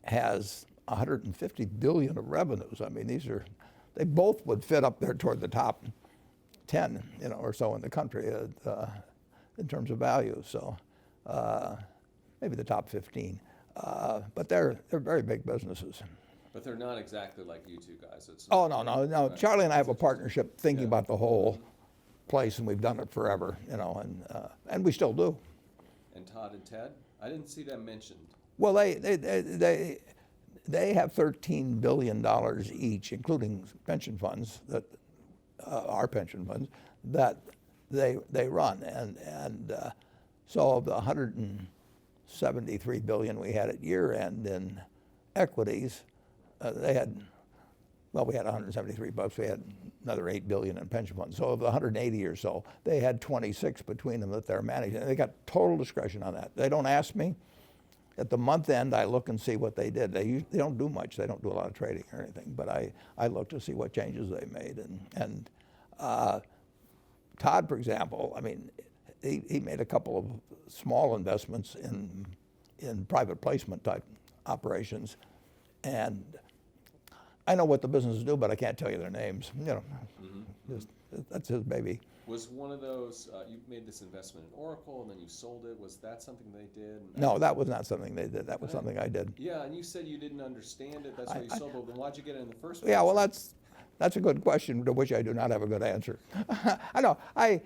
has $150 billion of revenues. I mean, they both would fit up there toward the top 10, or so in the country in terms of value. So maybe the top 15. But they're very big businesses. But they're not exactly like you two guys. Oh, no. Right. Charlie and I have a partnership thinking about the whole place, and we've done it forever, and we still do. And Todd and Ted? I didn't see them mentioned. Well, they have $13 billion each, including pension funds our pension funds that they run, and so of the $173 billion we had at year end in equities, we had 173 bucks. We had another 8 billion in pension funds. So of the 180 or so, they had 26 between them that they're managing. And they got total discretion on that. They don't ask me. At the month end, I look and see what they did. They don't do much. They don't do a lot of trading or anything. But I look to see what changes they made. And Todd, for example, I mean, he made a couple of small investments in private placement type operations. And I know what the businesses do, but I can't tell you their names. Mm-hmm. Just, that's his baby. Was one of those, you made this investment in Oracle and then you sold it. Was that something they did? No, that was not something they did. That was something I did. Yeah, and you said you didn't understand it. That's why you sold it. Then why'd you get it in the first place? Yeah, well, that's a good question to which I do not have a good answer. I know. I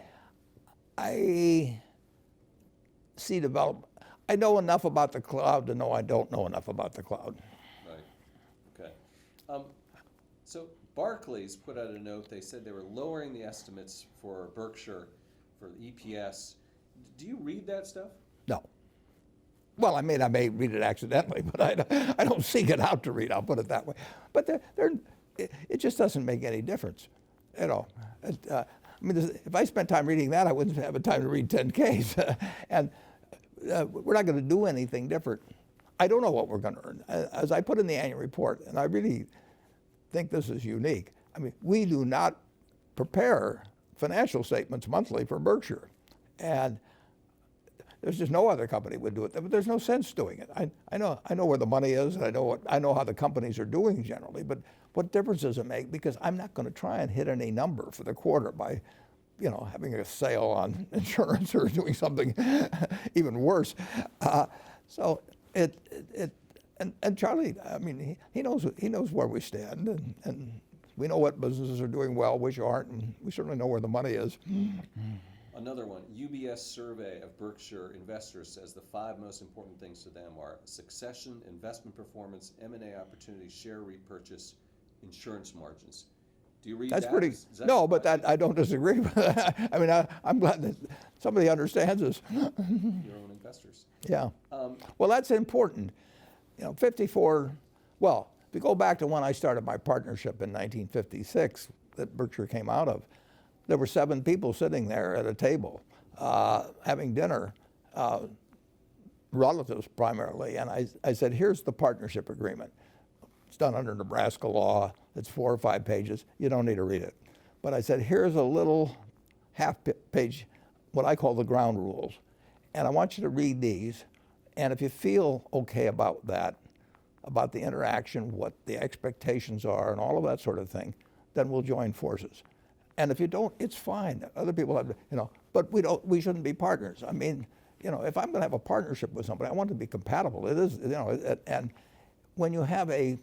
see development. I know enough about the cloud to know I don't know enough about the cloud. Right. Okay. So Barclays put out a note. They said they were lowering the estimates for Berkshire for EPS. Do you read that stuff? No. Well, I may read it accidentally, but I don't seek it out to read. I'll put it that way. But it just doesn't make any difference, you know. I mean, if I spent time reading that, I wouldn't have time to read 10Ks. And we're not going to do anything different. I don't know what we're going to earn. As I put in the annual report, and I really think this is unique. I mean, we do not prepare financial statements monthly for Berkshire. And there's just no other company would do it. But there's no sense doing it. I know where the money is, and I know how the companies are doing generally, but what difference does it make? Because I'm not going to try and hit any number for the quarter by, you know, having a sale on insurance or doing something even worse. So and Charlie, I mean, he knows where we stand, and we know what businesses are doing well, which aren't, and we certainly know where the money is. Another one, UBS survey of Berkshire investors says the 5 most important things to them are succession, investment performance, M&A opportunities, share repurchase, insurance margins. Do you read That's that? pretty. No, but that I don't disagree with that. I mean, I'm glad that somebody understands this. Your own investors. Yeah. Well, that's important. You know, 54. Well, if you go back to when I started my partnership in 1956, that Berkshire came out of, there were 7 people sitting there at a table having dinner, relatives primarily. And I said, here's the partnership agreement. It's done under Nebraska law. It's 4 or 5 pages. You don't need to read it. But I said, here's a little half-page, what I call the ground rules. And I want you to read these. And if you feel okay about that, about the interaction, what the expectations are, and all of that sort of thing, then we'll join forces. And if you don't, it's fine. Other people have, you know, but we shouldn't be partners. I mean, you know, if I'm going to have a partnership with somebody, I want it to be compatible. It is, you know, and when you have a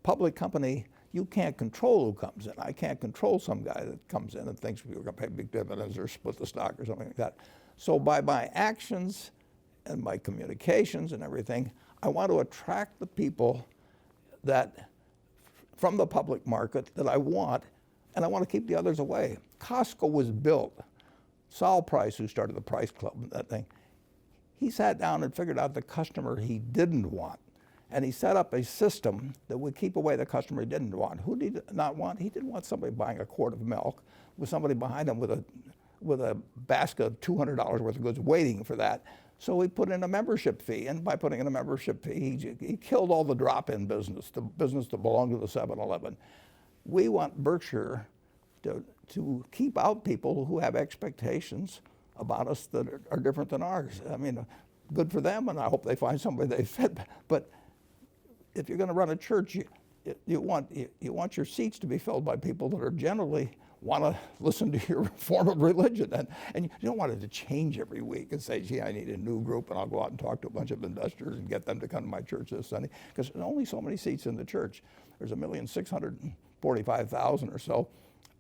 public company, you can't control who comes in. I can't control some guy that comes in and thinks we're going to pay big dividends or split the stock or something like that. So by my actions and my communications and everything, I want to attract the people that from the public market that I want, and I want to keep the others away. Costco was built. Saul Price, who started the Price Club and that thing, he sat down and figured out the customer he didn't want. And he set up a system that would keep away the customer he didn't want. Who did he not want? He didn't want somebody buying a quart of milk with somebody behind him with a basket of $200 worth of goods waiting for that. So he put in a membership fee, and by putting in a membership fee, he killed all the drop-in business, the business that belonged to the 7-Eleven. We want Berkshire to keep out people who have expectations about us that are different than ours. I mean, good for them, and I hope they find somebody they fit. But if you're going to run a church, you want your seats to be filled by people that are generally want to listen to your form of religion. And you don't want it to change every week and say, gee, I need a new group, and I'll go out and talk to a bunch of investors and get them to come to my church this Sunday. Because there's only so many seats in the church. There's 1,645,000 or so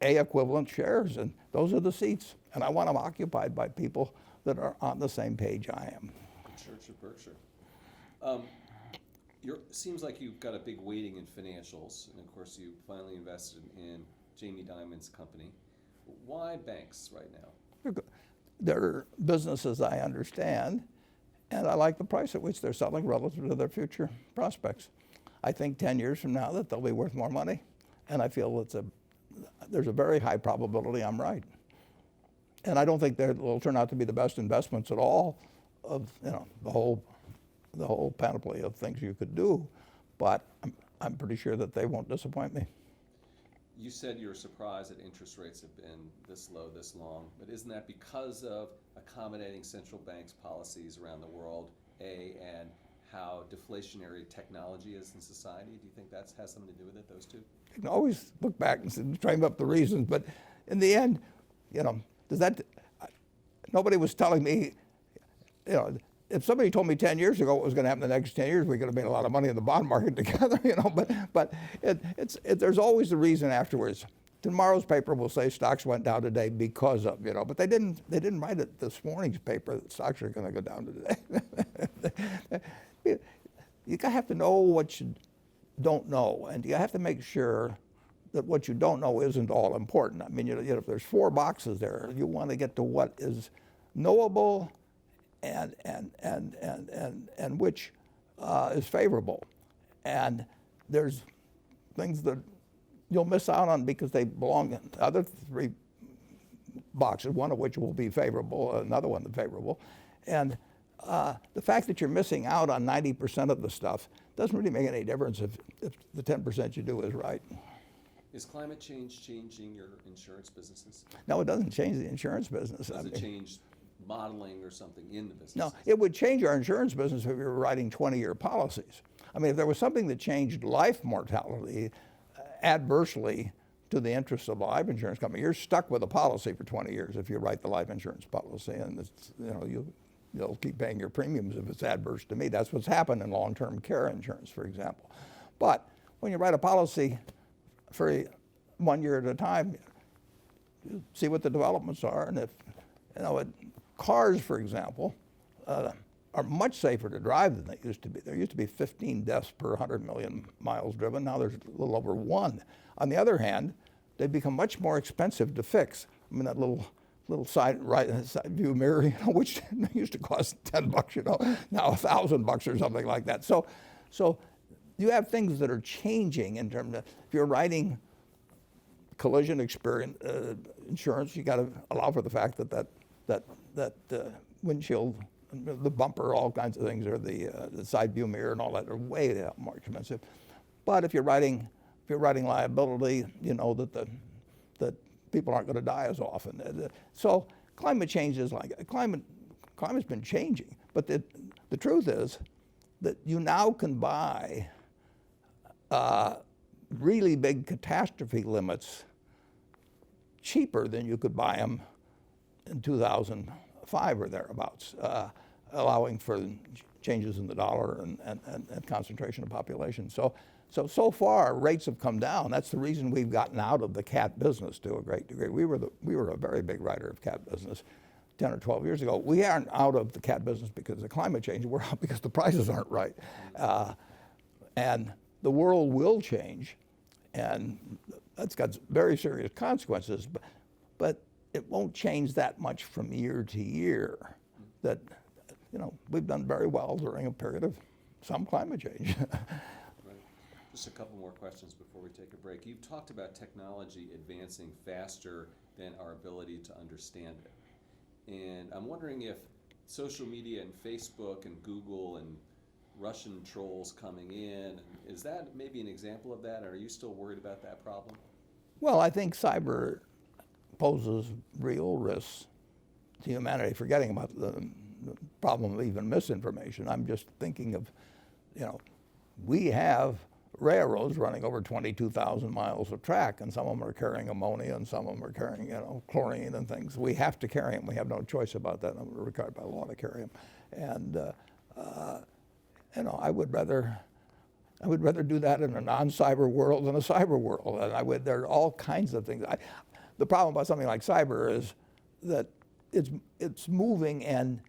A equivalent shares, and those are the seats. And I want them occupied by people that are on the same page I am. The Church of Berkshire. Seems like you've got a big weighting in financials, and of course you finally invested in Jamie Dimon's company. Why banks right now? They're businesses I understand, and I like the price at which they're selling relative to their future prospects. I think 10 years from now that they'll be worth more money, and I feel there's a very high probability I'm right. And I don't think they will turn out to be the best investments at all of, you know, the whole panoply of things you could do, but I'm pretty sure that they won't disappoint me. You said you were surprised that interest rates have been this low this long, but isn't that because of accommodating central banks' policies around the world, A, and how deflationary technology is in society? Do you think that has something to do with it, those two? You can always look back and frame up the reasons, but in the end, nobody was telling me, if somebody told me 10 years ago what was going to happen in the next 10 years, we could have made a lot of money in the bond market together, but there's always the reason afterwards. Tomorrow's paper will say stocks went down today because of, but they didn't write it this morning's paper that stocks are going to go down today. You have to know what you don't know, and you have to make sure that what you don't know isn't all important. I mean, if there's 4 boxes there, you want to get to what is knowable and which is favorable. And there's things that you'll miss out on because they belong in the other 3 boxes, one of which will be favorable, another one favorable. And the fact that you're missing out on 90% of the stuff doesn't really make any difference if the 10% you do is right. Is climate change changing your insurance businesses? No, it doesn't change the insurance business. Does it change modeling or something in the business? No, it would change our insurance business if we were writing 20-year policies. I mean, if there was something that changed life mortality adversely to the interests of a life insurance company, you're stuck with a policy for 20 years if you write the life insurance policy, and it's, you'll keep paying your premiums if it's adverse to me. That's what's happened in long-term care insurance, for example. But when you write a policy for 1 year at a time, you see what the developments are, and if cars, for example, are much safer to drive than they used to be. There used to be 15 deaths per 100 million miles driven. Now there's a little over 1. On the other hand, they've become much more expensive to fix. I mean, that little side view mirror, which used to cost $10, now $1,000 or something like that. So you have things that are changing in terms of, if you're writing collision insurance, you got to allow for the fact that windshield, the bumper, all kinds of things, or the side view mirror and all that are way more expensive. But if you're writing liability, you know that people aren't going to die as often. So climate change is climate's been changing. But the truth is that you now can buy really big catastrophe limits cheaper than you could buy them in 2005 or thereabouts, allowing for changes in the dollar and concentration of population. So far, rates have come down. That's the reason we've gotten out of the cat business to a great degree. We were a very big writer of cat business 10 or 12 years ago. We aren't out of the cat business because of climate change. We're out because the prices aren't right. And the world will change, and that's got very serious consequences, but it won't change that much from year to year. That, we've done very well during a period of some climate change. Right. Just a couple more questions before we take a break. You've talked about technology advancing faster than our ability to understand it. And I'm wondering if social media and Facebook and Google and Russian trolls coming in, is that maybe an example of that? Or are you still worried about that problem? Well, I think cyber poses real risks to humanity, forgetting about the problem of even misinformation. I'm just thinking of, we have railroads running over 22,000 miles of track, and some of them are carrying ammonia, and some of them are carrying, chlorine and things. We have to carry them. We have no choice about that. We're required by law to carry them. And I would rather do that in a non-cyber world than a cyber world. And there are all kinds of things. The problem about something like cyber is that it's moving, and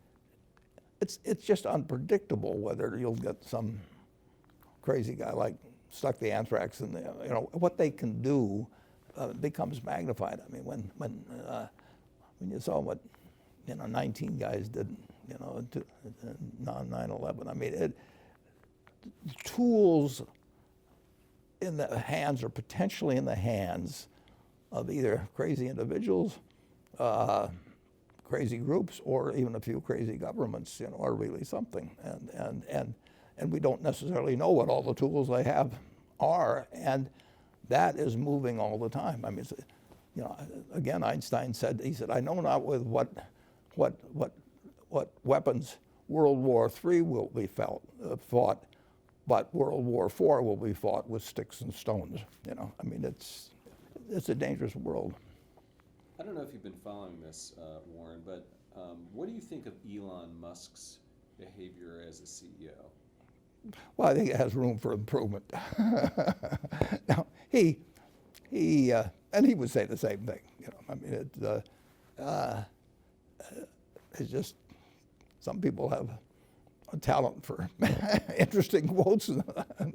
it's just unpredictable whether you'll get some crazy guy like stuck the anthrax in the, what they can do becomes magnified. I mean, when you saw what 19 guys did, on 9/11. I mean, tools in the hands, or potentially in the hands, of either crazy individuals, crazy groups, or even a few crazy governments, are really something. And we don't necessarily know what all the tools they have are, and that is moving all the time. I mean, again, Einstein said, I know not with what weapons World War III will be fought, but World War IV will be fought with sticks and stones. You know, I mean, it's a dangerous world. I don't know if you've been following this, Warren, but what do you think of Elon Musk's behavior as a CEO? Well, I think it has room for improvement. Now, he and he would say the same thing. You know, I mean, it's just some people have a talent for interesting quotes, and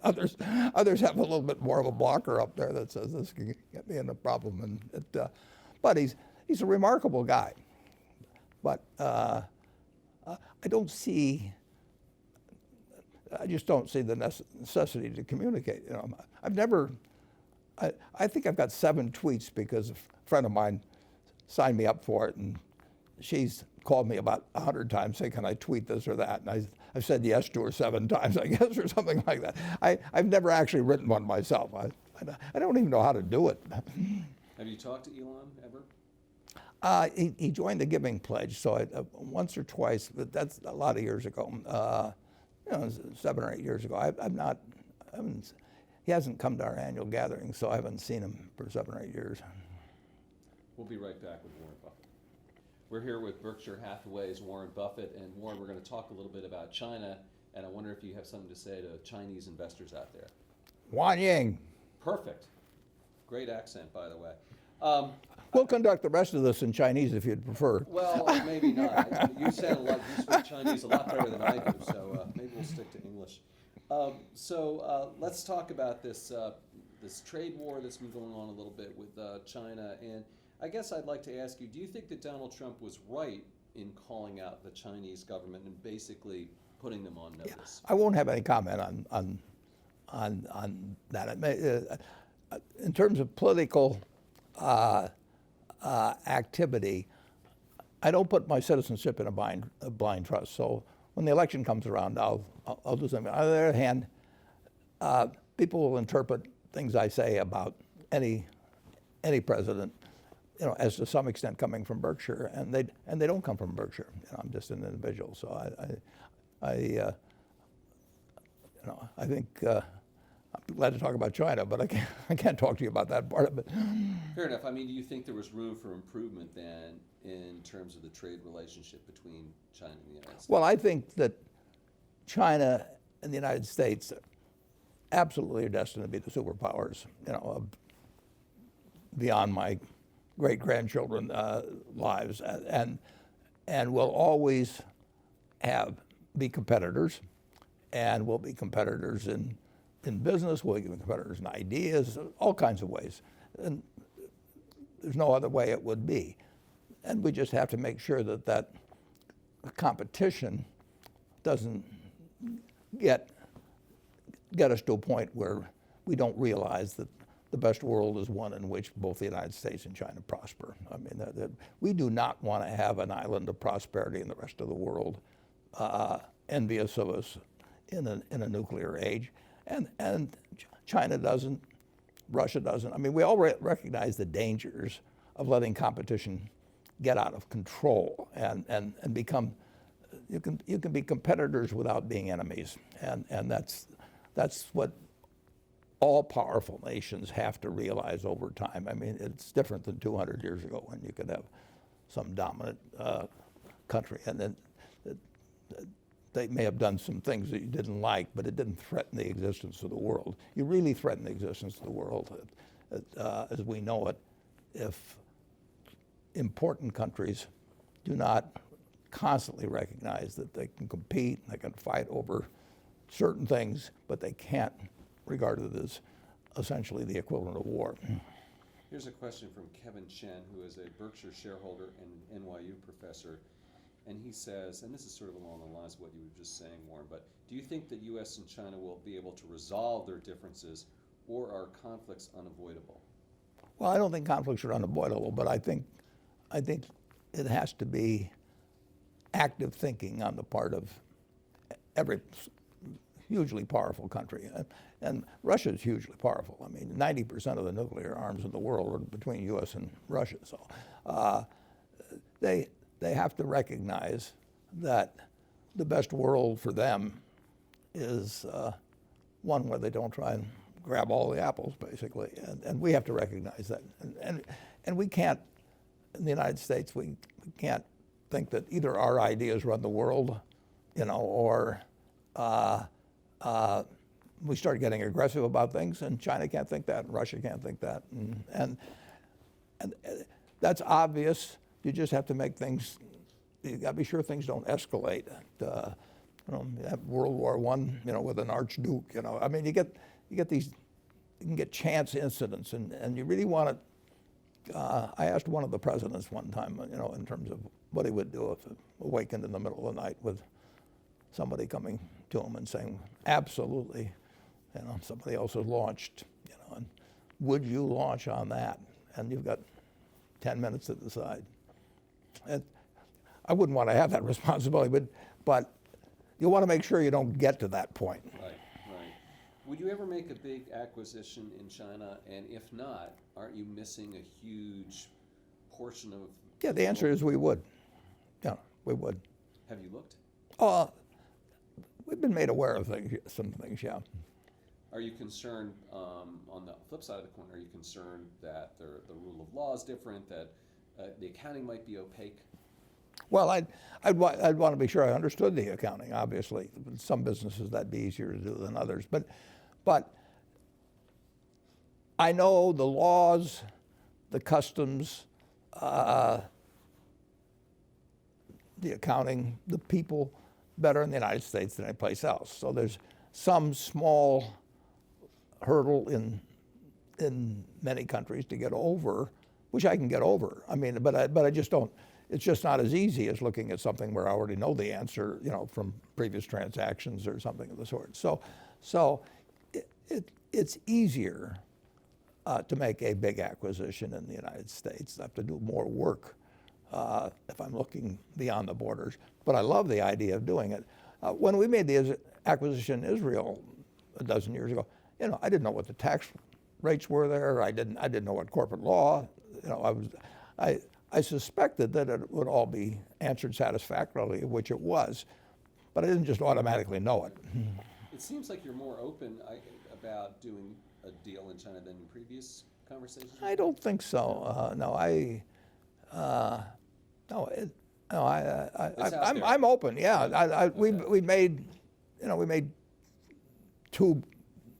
others have a little bit more of a blocker up there that says this can get me in a problem. And but he's a remarkable guy. But I just don't see the necessity to communicate. You know, I think I've got 7 tweets because a friend of mine signed me up for it, and she's called me about 100 times saying, can I tweet this or that? And I've said yes to her 7 times, I guess, or something like that. I've never actually written one myself. I don't even know how to do it. Have you talked to Elon ever? He joined the Giving Pledge, so once or twice, but that's a lot of years ago. You know, 7 or 8 years ago. He hasn't come to our annual gathering, so I haven't seen him for 7 or 8 years. We'll be right back with Warren Buffett. We're here with Berkshire Hathaway's Warren Buffett, and Warren, we're going to talk a little bit about China, and I wonder if you have something to say to Chinese investors out there. Wan Ying. Perfect. Great accent, by the way. We'll conduct the rest of this in Chinese if you'd prefer. Well, maybe not. You speak Chinese a lot better than I do, so maybe we'll stick to English. Let's talk about this trade war that's been going on a little bit with China. And I guess I'd like to ask you, do you think that Donald Trump was right in calling out the Chinese government and basically putting them on notice? Yeah, I won't have any comment on that. In terms of political activity, I don't put my citizenship in a blind trust. So when the election comes around, I'll do something. On the other hand, people will interpret things I say about any president, you know, as to some extent coming from Berkshire, and they don't come from Berkshire. You know, I'm just an individual, so I think. I'm glad to talk about China, but I can't talk to you about that part of it. Fair enough. I mean, do you think there was room for improvement then in terms of the trade relationship between China and the United States? Well, I think that China and the United States absolutely are destined to be the superpowers, you know, beyond my great-grandchildren lives, and will always be competitors, and will be competitors in business, we'll be competitors in ideas, all kinds of ways. And there's no other way it would be. And we just have to make sure that competition doesn't get us to a point where we don't realize that the best world is one in which both the United States and China prosper. I mean, we do not want to have an island of prosperity in the rest of the world, envious of us in a nuclear age. And China doesn't, Russia doesn't. I mean, we all recognize the dangers of letting competition get out of control and become, you can be competitors without being enemies. And that's what all powerful nations have to realize over time. I mean, it's different than 200 years ago when you could have some dominant country, and then they may have done some things that you didn't like, but it didn't threaten the existence of the world. You really threaten the existence of the world, as we know it, if important countries do not constantly recognize that they can compete, they can fight over certain things, but they can't regard it as essentially the equivalent of war. Here's a question from Kevin Chen, who is a Berkshire shareholder and NYU professor. And he says, and this is sort of along the lines of what you were just saying, Warren, but do you think that U.S. and China will be able to resolve their differences, or are conflicts unavoidable? Well, I don't think conflicts are unavoidable, but I think it has to be active thinking on the part of every hugely powerful country. And Russia is hugely powerful. I mean, 90% of the nuclear arms in the world are between U.S. and Russia. So they have to recognize that the best world for them is one where they don't try and grab all the apples, basically. And we have to recognize that. And we can't, in the United States, we can't think that either our ideas run the world, or we start getting aggressive about things, and China can't think that, and Russia can't think that. And that's obvious. You just have to make things, you got to be sure things don't escalate. You have World War I, with an archduke. I mean, you get these, you can get chance incidents, and you really want to. I asked one of the presidents one time, in terms of what he would do if he awakened in the middle of the night with somebody coming to him and saying, absolutely, somebody else has launched, and would you launch on that? And you've got 10 minutes to decide. And I wouldn't want to have that responsibility, but you want to make sure you don't get to that point. Right. Would you ever make a big acquisition in China? And if not, aren't you missing a huge portion of? Yeah, the answer is we would. Yeah, we would. Have you looked? We've been made aware of some things, yeah. Are you concerned, on the flip side of the coin, are you concerned that the rule of law is different, that the accounting might be opaque? Well, I'd want to be sure I understood the accounting, obviously. Some businesses that'd be easier to do than others. But I know the laws, the customs, the accounting, the people better in the United States than any place else. So there's some small hurdle in many countries to get over, which I can get over. I mean, but I just don't. It's just not as easy as looking at something where I already know the answer, from previous transactions or something of the sort. So it's easier to make a big acquisition in the United States. I have to do more work if I'm looking beyond the borders. But I love the idea of doing it. When we made the acquisition in Israel a dozen years ago, I didn't know what the tax rates were there. I didn't know what corporate law. I suspected that it would all be answered satisfactorily, which it was, but I didn't just automatically know it. It seems like you're more open about doing a deal in China than in previous conversations. I don't think so. No, I'm open. Yeah, we made two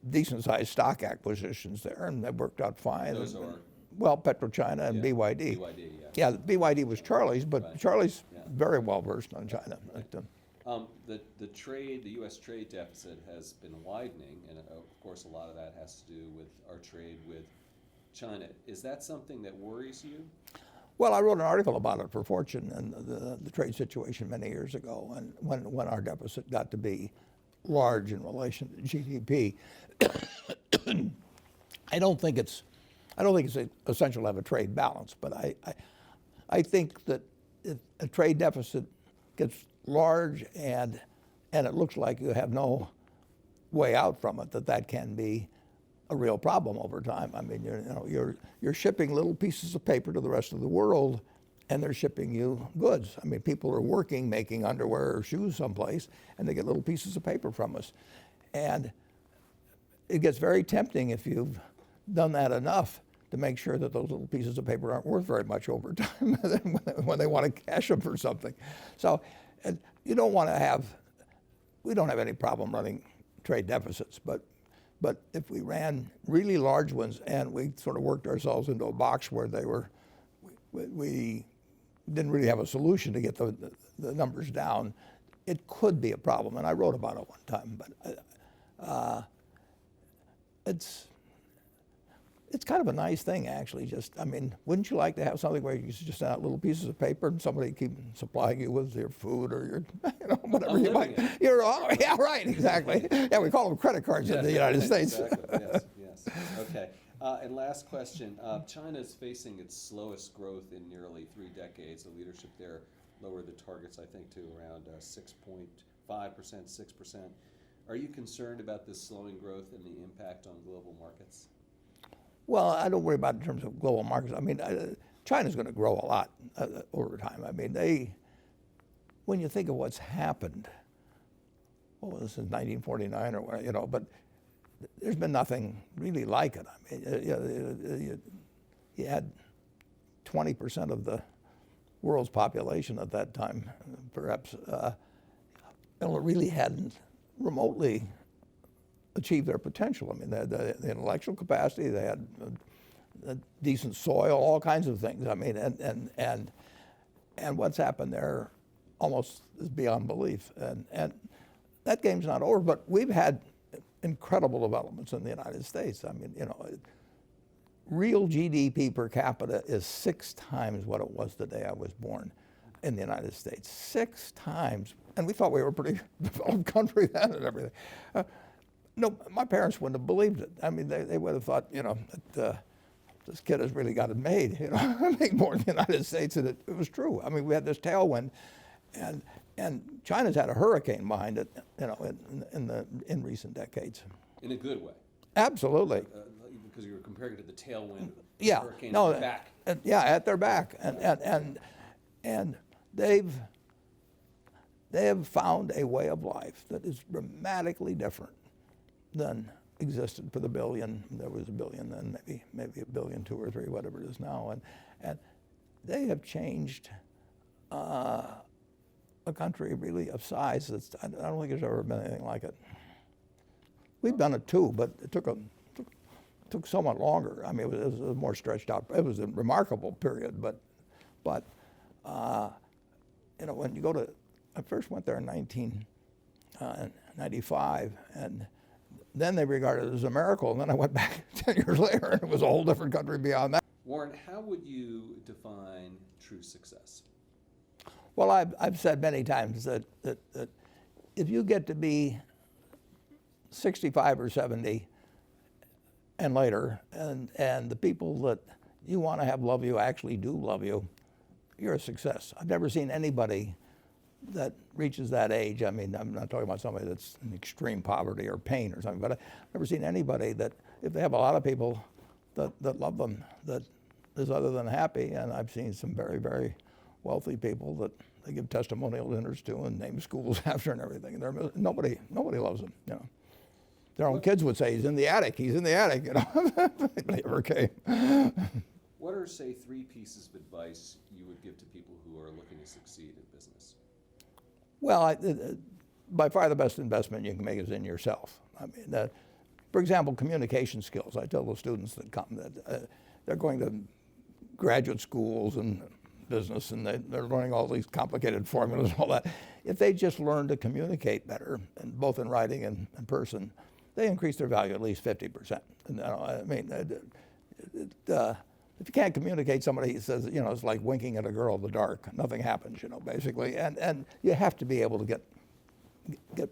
decent-sized stock acquisitions there, and they worked out fine. Those are? Well, PetroChina and BYD. BYD, yeah. Yeah, BYD was Charlie's, but Charlie's very well versed on China. Right. The U.S. trade deficit has been widening, and of course a lot of that has to do with our trade with China. Is that something that worries you? Well, I wrote an article about it for Fortune and the trade situation many years ago, and when our deficit got to be large in relation to GDP. I don't think it's essential to have a trade balance, but I think that if a trade deficit gets large and it looks like you have no way out from it, that can be a real problem over time. I mean, you're shipping little pieces of paper to the rest of the world, and they're shipping you goods. I mean, people are working, making underwear or shoes someplace, and they get little pieces of paper from us. And it gets very tempting if you've done that enough to make sure that those little pieces of paper aren't worth very much over time when they want to cash them for something. So you don't want to have, we don't have any problem running trade deficits, but if we ran really large ones and we sort of worked ourselves into a box where we didn't really have a solution to get the numbers down, it could be a problem. And I wrote about it one time, but it's kind of a nice thing, actually. I mean, wouldn't you like to have something where you just send out little pieces of paper and somebody keep supplying you with your food or your, whatever you might. Yeah, right, exactly. Yeah, we call them credit cards in the United States. Exactly. Yes. Okay. And last question. China's facing its slowest growth in nearly 3 decades. The leadership there lowered the targets, I think, to around 6.5%, 6%. Are you concerned about this slowing growth and the impact on global markets? Well, I don't worry about it in terms of global markets. I mean, China's going to grow a lot over time. I mean, when you think of what's happened well, this is 1949 or whatever, you know, but there's been nothing really like it. I mean, you had 20% of the world's population at that time, perhaps, really hadn't remotely achieved their potential. I mean, they had the intellectual capacity, they had a decent soil, all kinds of things. I mean, and what's happened there almost is beyond belief. And that game's not over, but we've had incredible developments in the United States. I mean, you know, real GDP per capita is 6 times what it was the day I was born in the United States. 6 times. And we thought we were a pretty developed country then and everything. No, my parents wouldn't have believed it. I mean, they would have thought, you know, that this kid has really got it made, you know, being born in the United States, and it was true. I mean, we had this tailwind, and China's had a hurricane behind it, you know, in recent decades. In a good way. Absolutely. Because you were comparing it to the tailwind. Yeah. Hurricane No. at the back. Yeah, at their back, and they have found a way of life that is dramatically different than existed for the billion. There was a billion then, maybe a billion, 2 or 3, whatever it is now, and they have changed a country really of size that's, I don't think there's ever been anything like it. We've done it too, but it took somewhat longer. I mean, it was a more stretched out. It was a remarkable period, but you know, when you go to, I first went there in 1995, and then they regarded it as a miracle, and then I went back 10 years later, and it was a whole different country beyond that. Warren, how would you define true success? Well, I've said many times that if you get to be 65 or 70 and later, and the people that you want to have love you actually do love you, you're a success. I've never seen anybody that reaches that age. I mean, I'm not talking about somebody that's in extreme poverty or pain or something, but I've never seen anybody that, if they have a lot of people that love them, that is other than happy. And I've seen some very, very wealthy people that they give testimonial dinners to and name schools after and everything. And nobody loves them, you know. Their own kids would say, he's in the attic, you know. Nobody ever came. What are, say, 3 pieces of advice you would give to people who are looking to succeed in business? Well, by far the best investment you can make is in yourself. I mean, for example, communication skills. I tell the students that come that they're going to graduate schools and business, and they're learning all these complicated formulas and all that. If they just learn to communicate better, and both in writing and in person, they increase their value at least 50%. And, I mean, if you can't communicate, somebody says, you know, it's like winking at a girl in the dark. Nothing happens, you know, basically. And you have to be able to get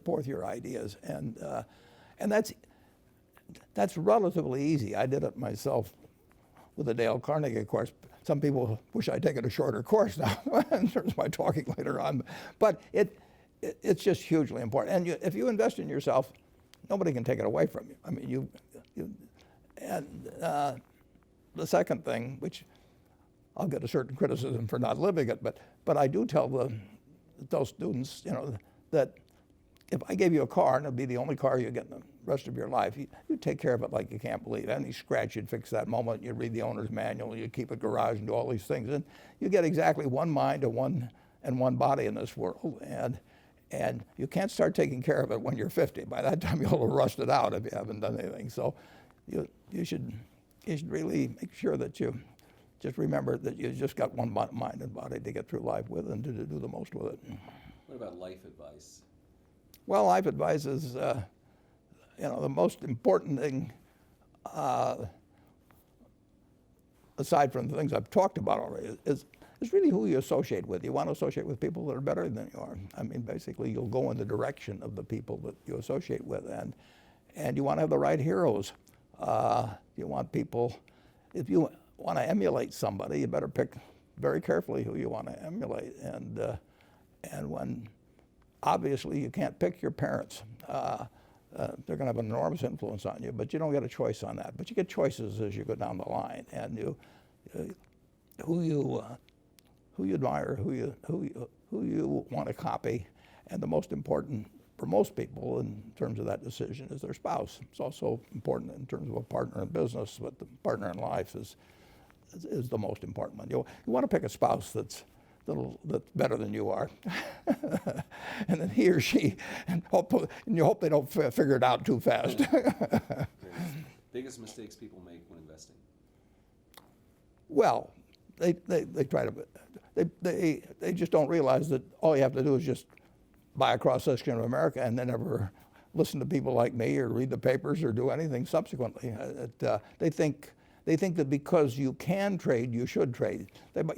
forth your ideas, and that's relatively easy. I did it myself with the Dale Carnegie course. Some people wish I'd taken a shorter course now in terms of my talking later on, but it's just hugely important. And if you invest in yourself, nobody can take it away from you. I mean, the second thing, which I'll get a certain criticism for not living it, but I do tell those students, you know, that if I gave you a car and it'd be the only car you get in the rest of your life, you take care of it like you can't believe. Any scratch, you'd fix that moment. You'd read the owner's manual. You'd keep a garage and do all these things. And you get exactly one mind and one body in this world. And you can't start taking care of it when you're 50. By that time, you'll have rusted out if you haven't done anything. So you should really make sure that you just remember that you just got one mind and body to get through life with and to do the most with it. What about life advice? Well, life advice is, you know, the most important thing, aside from the things I've talked about already, is really who you associate with. You want to associate with people that are better than you are. I mean, basically, you'll go in the direction of the people that you associate with, and you want to have the right heroes. You want people, if you want to emulate somebody, you better pick very carefully who you want to emulate. And when obviously you can't pick your parents. They're going to have an enormous influence on you, but you don't get a choice on that. But you get choices as you go down the line, and who you admire, who you want to copy, and the most important for most people in terms of that decision is their spouse. It's also important in terms of a partner in business, but the partner in life is the most important one. You want to pick a spouse that's better than you are, and then he or she, and you hope they don't figure it out too fast. Biggest mistakes people make when investing? Well, they try to, they just don't realize that all you have to do is just buy a cross-section of America and then never listen to people like me or read the papers or do anything subsequently. They think that because you can trade, you should trade.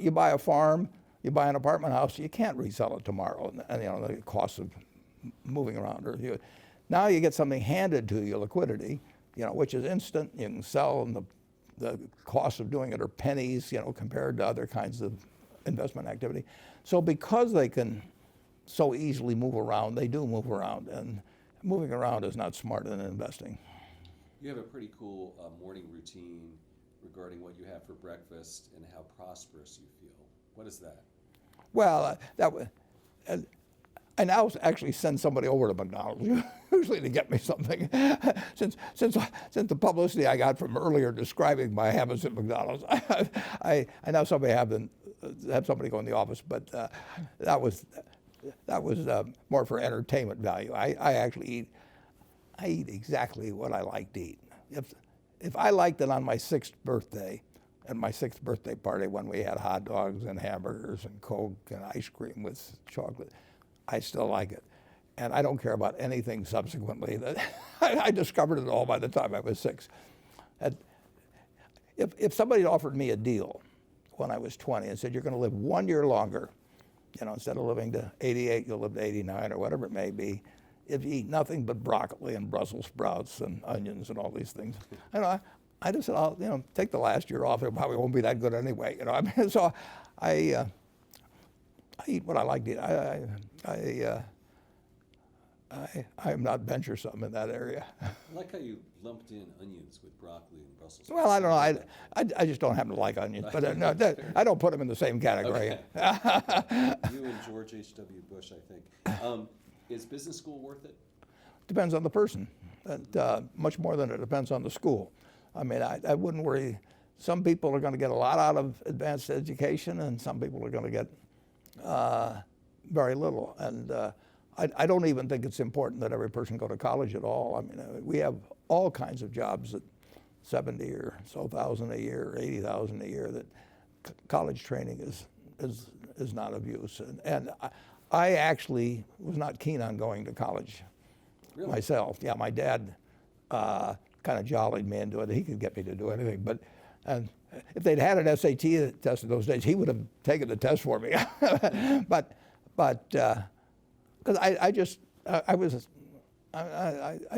You buy a farm, you buy an apartment house, you can't resell it tomorrow, and the cost of moving around. Now you get something handed to you, liquidity, which is instant. You can sell, and the cost of doing it are pennies, compared to other kinds of investment activity. So because they can so easily move around, they do move around, and moving around is not smarter than investing. You have a pretty cool morning routine regarding what you have for breakfast and how prosperous you feel. What is that? Well, I now actually send somebody over to McDonald's usually to get me something. Since the publicity I got from earlier describing my habits at McDonald's, I now have somebody go in the office, but that was more for entertainment value. I actually eat exactly what I like to eat. If I liked it on my 6th birthday, at my 6th birthday party when we had hot dogs and hamburgers and Coke and ice cream with chocolate, I still like it. And I don't care about anything subsequently. I discovered it all by the time I was 6. If somebody offered me a deal when I was 20 and said, you're going to live 1 year longer, instead of living to 88, you'll live to 89 or whatever it may be, if you eat nothing but broccoli and Brussels sprouts and onions and all these things, I just said, I'll take the last year off. It probably won't be that good anyway. So I eat what I like to eat. I'm not venturesome in that area. I like how you lumped in onions with broccoli and Brussels sprouts. Well, I don't know. I just don't happen to like onions, but no, I don't put them in the same category. Okay. You and George H.W. Bush, I think. Is business school worth it? Depends on the person, much more than it depends on the school. I mean, I wouldn't worry. Some people are going to get a lot out of advanced education, and some people are going to get very little. And I don't even think it's important that every person go to college at all. I mean, we have all kinds of jobs at 70 or so thousand a year, or 80,000 a year, that college training is not of use. And I actually was not keen on going to college myself. Yeah, my dad kind of jollied me into it. He could get me to do anything. But if they'd had an SAT test in those days, he would have taken the test for me. but because I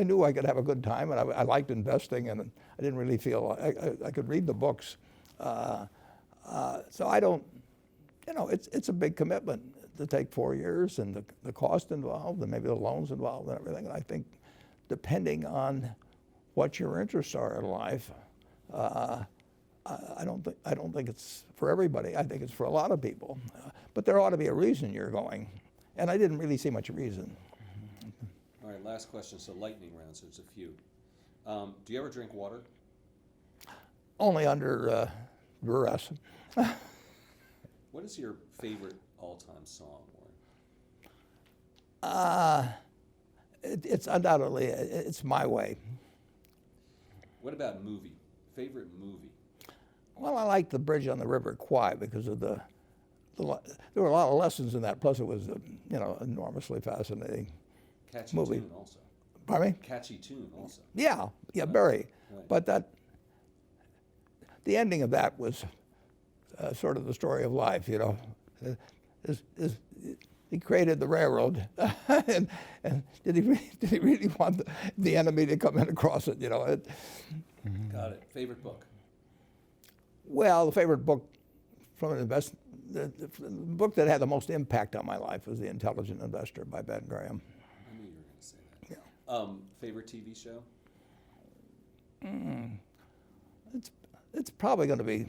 knew I could have a good time, and I liked investing, and I didn't really feel I could read the books. So I don't, it's a big commitment to take 4 years, and the cost involved, and maybe the loans involved, and everything. And I think, depending on what your interests are in life, I don't think it's for everybody. I think it's for a lot of people, but there ought to be a reason you're going, and I didn't really see much reason. All right, last question. So lightning round. So there's a few. Do you ever drink water? Only under duress. What is your favorite all-time song, Warren? It's undoubtedly, it's My Way. What about movie? Favorite movie? Well, I like The Bridge on the River Kwai because of there were a lot of lessons in that. Plus, it was enormously fascinating Catchy movie. tune also. Pardon me? Catchy tune also. Yeah, very. Right. But the ending of that was sort of the story of life. He created the railroad, and did he really want the enemy to come in across it? Got it. Favorite book? Well, the favorite book from an the book that had the most impact on my life was The Intelligent Investor by Ben Graham. I knew you were going to say that. Yeah. Favorite TV show? It's probably going to be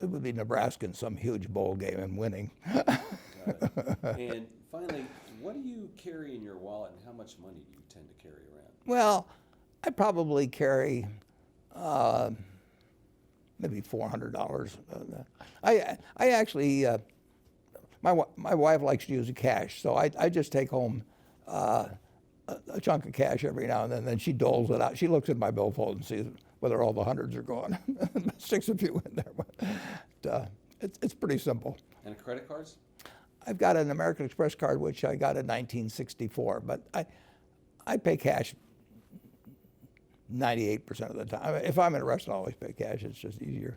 it would be Nebraska in some huge bowl game and winning. Got Got it. And finally, what do you carry in your wallet, and how much money do you tend to carry around? Well, I probably carry maybe $400. I actually, my wife likes to use cash, so I just take home a chunk of cash every now and then she doles it out. She looks at my billfold and sees whether all the hundreds are gone. Sticks a few in there. But, it's pretty simple. And credit cards? I've got an American Express card, which I got in 1964, but I pay cash 98% of the time. If I'm in a restaurant, I always pay cash. It's just easier.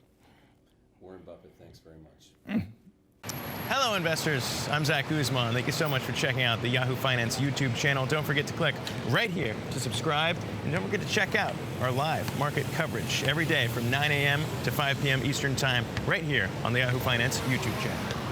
Warren Buffett, thanks very much. Hello, investors. I'm Zach Guzman. Thank you so much for checking out the Yahoo Finance YouTube channel. Don't forget to click right here to subscribe. And don't forget to check out our live market coverage every day from 9 a.m. to 5 p.m. Eastern Time right here on the Yahoo Finance YouTube channel.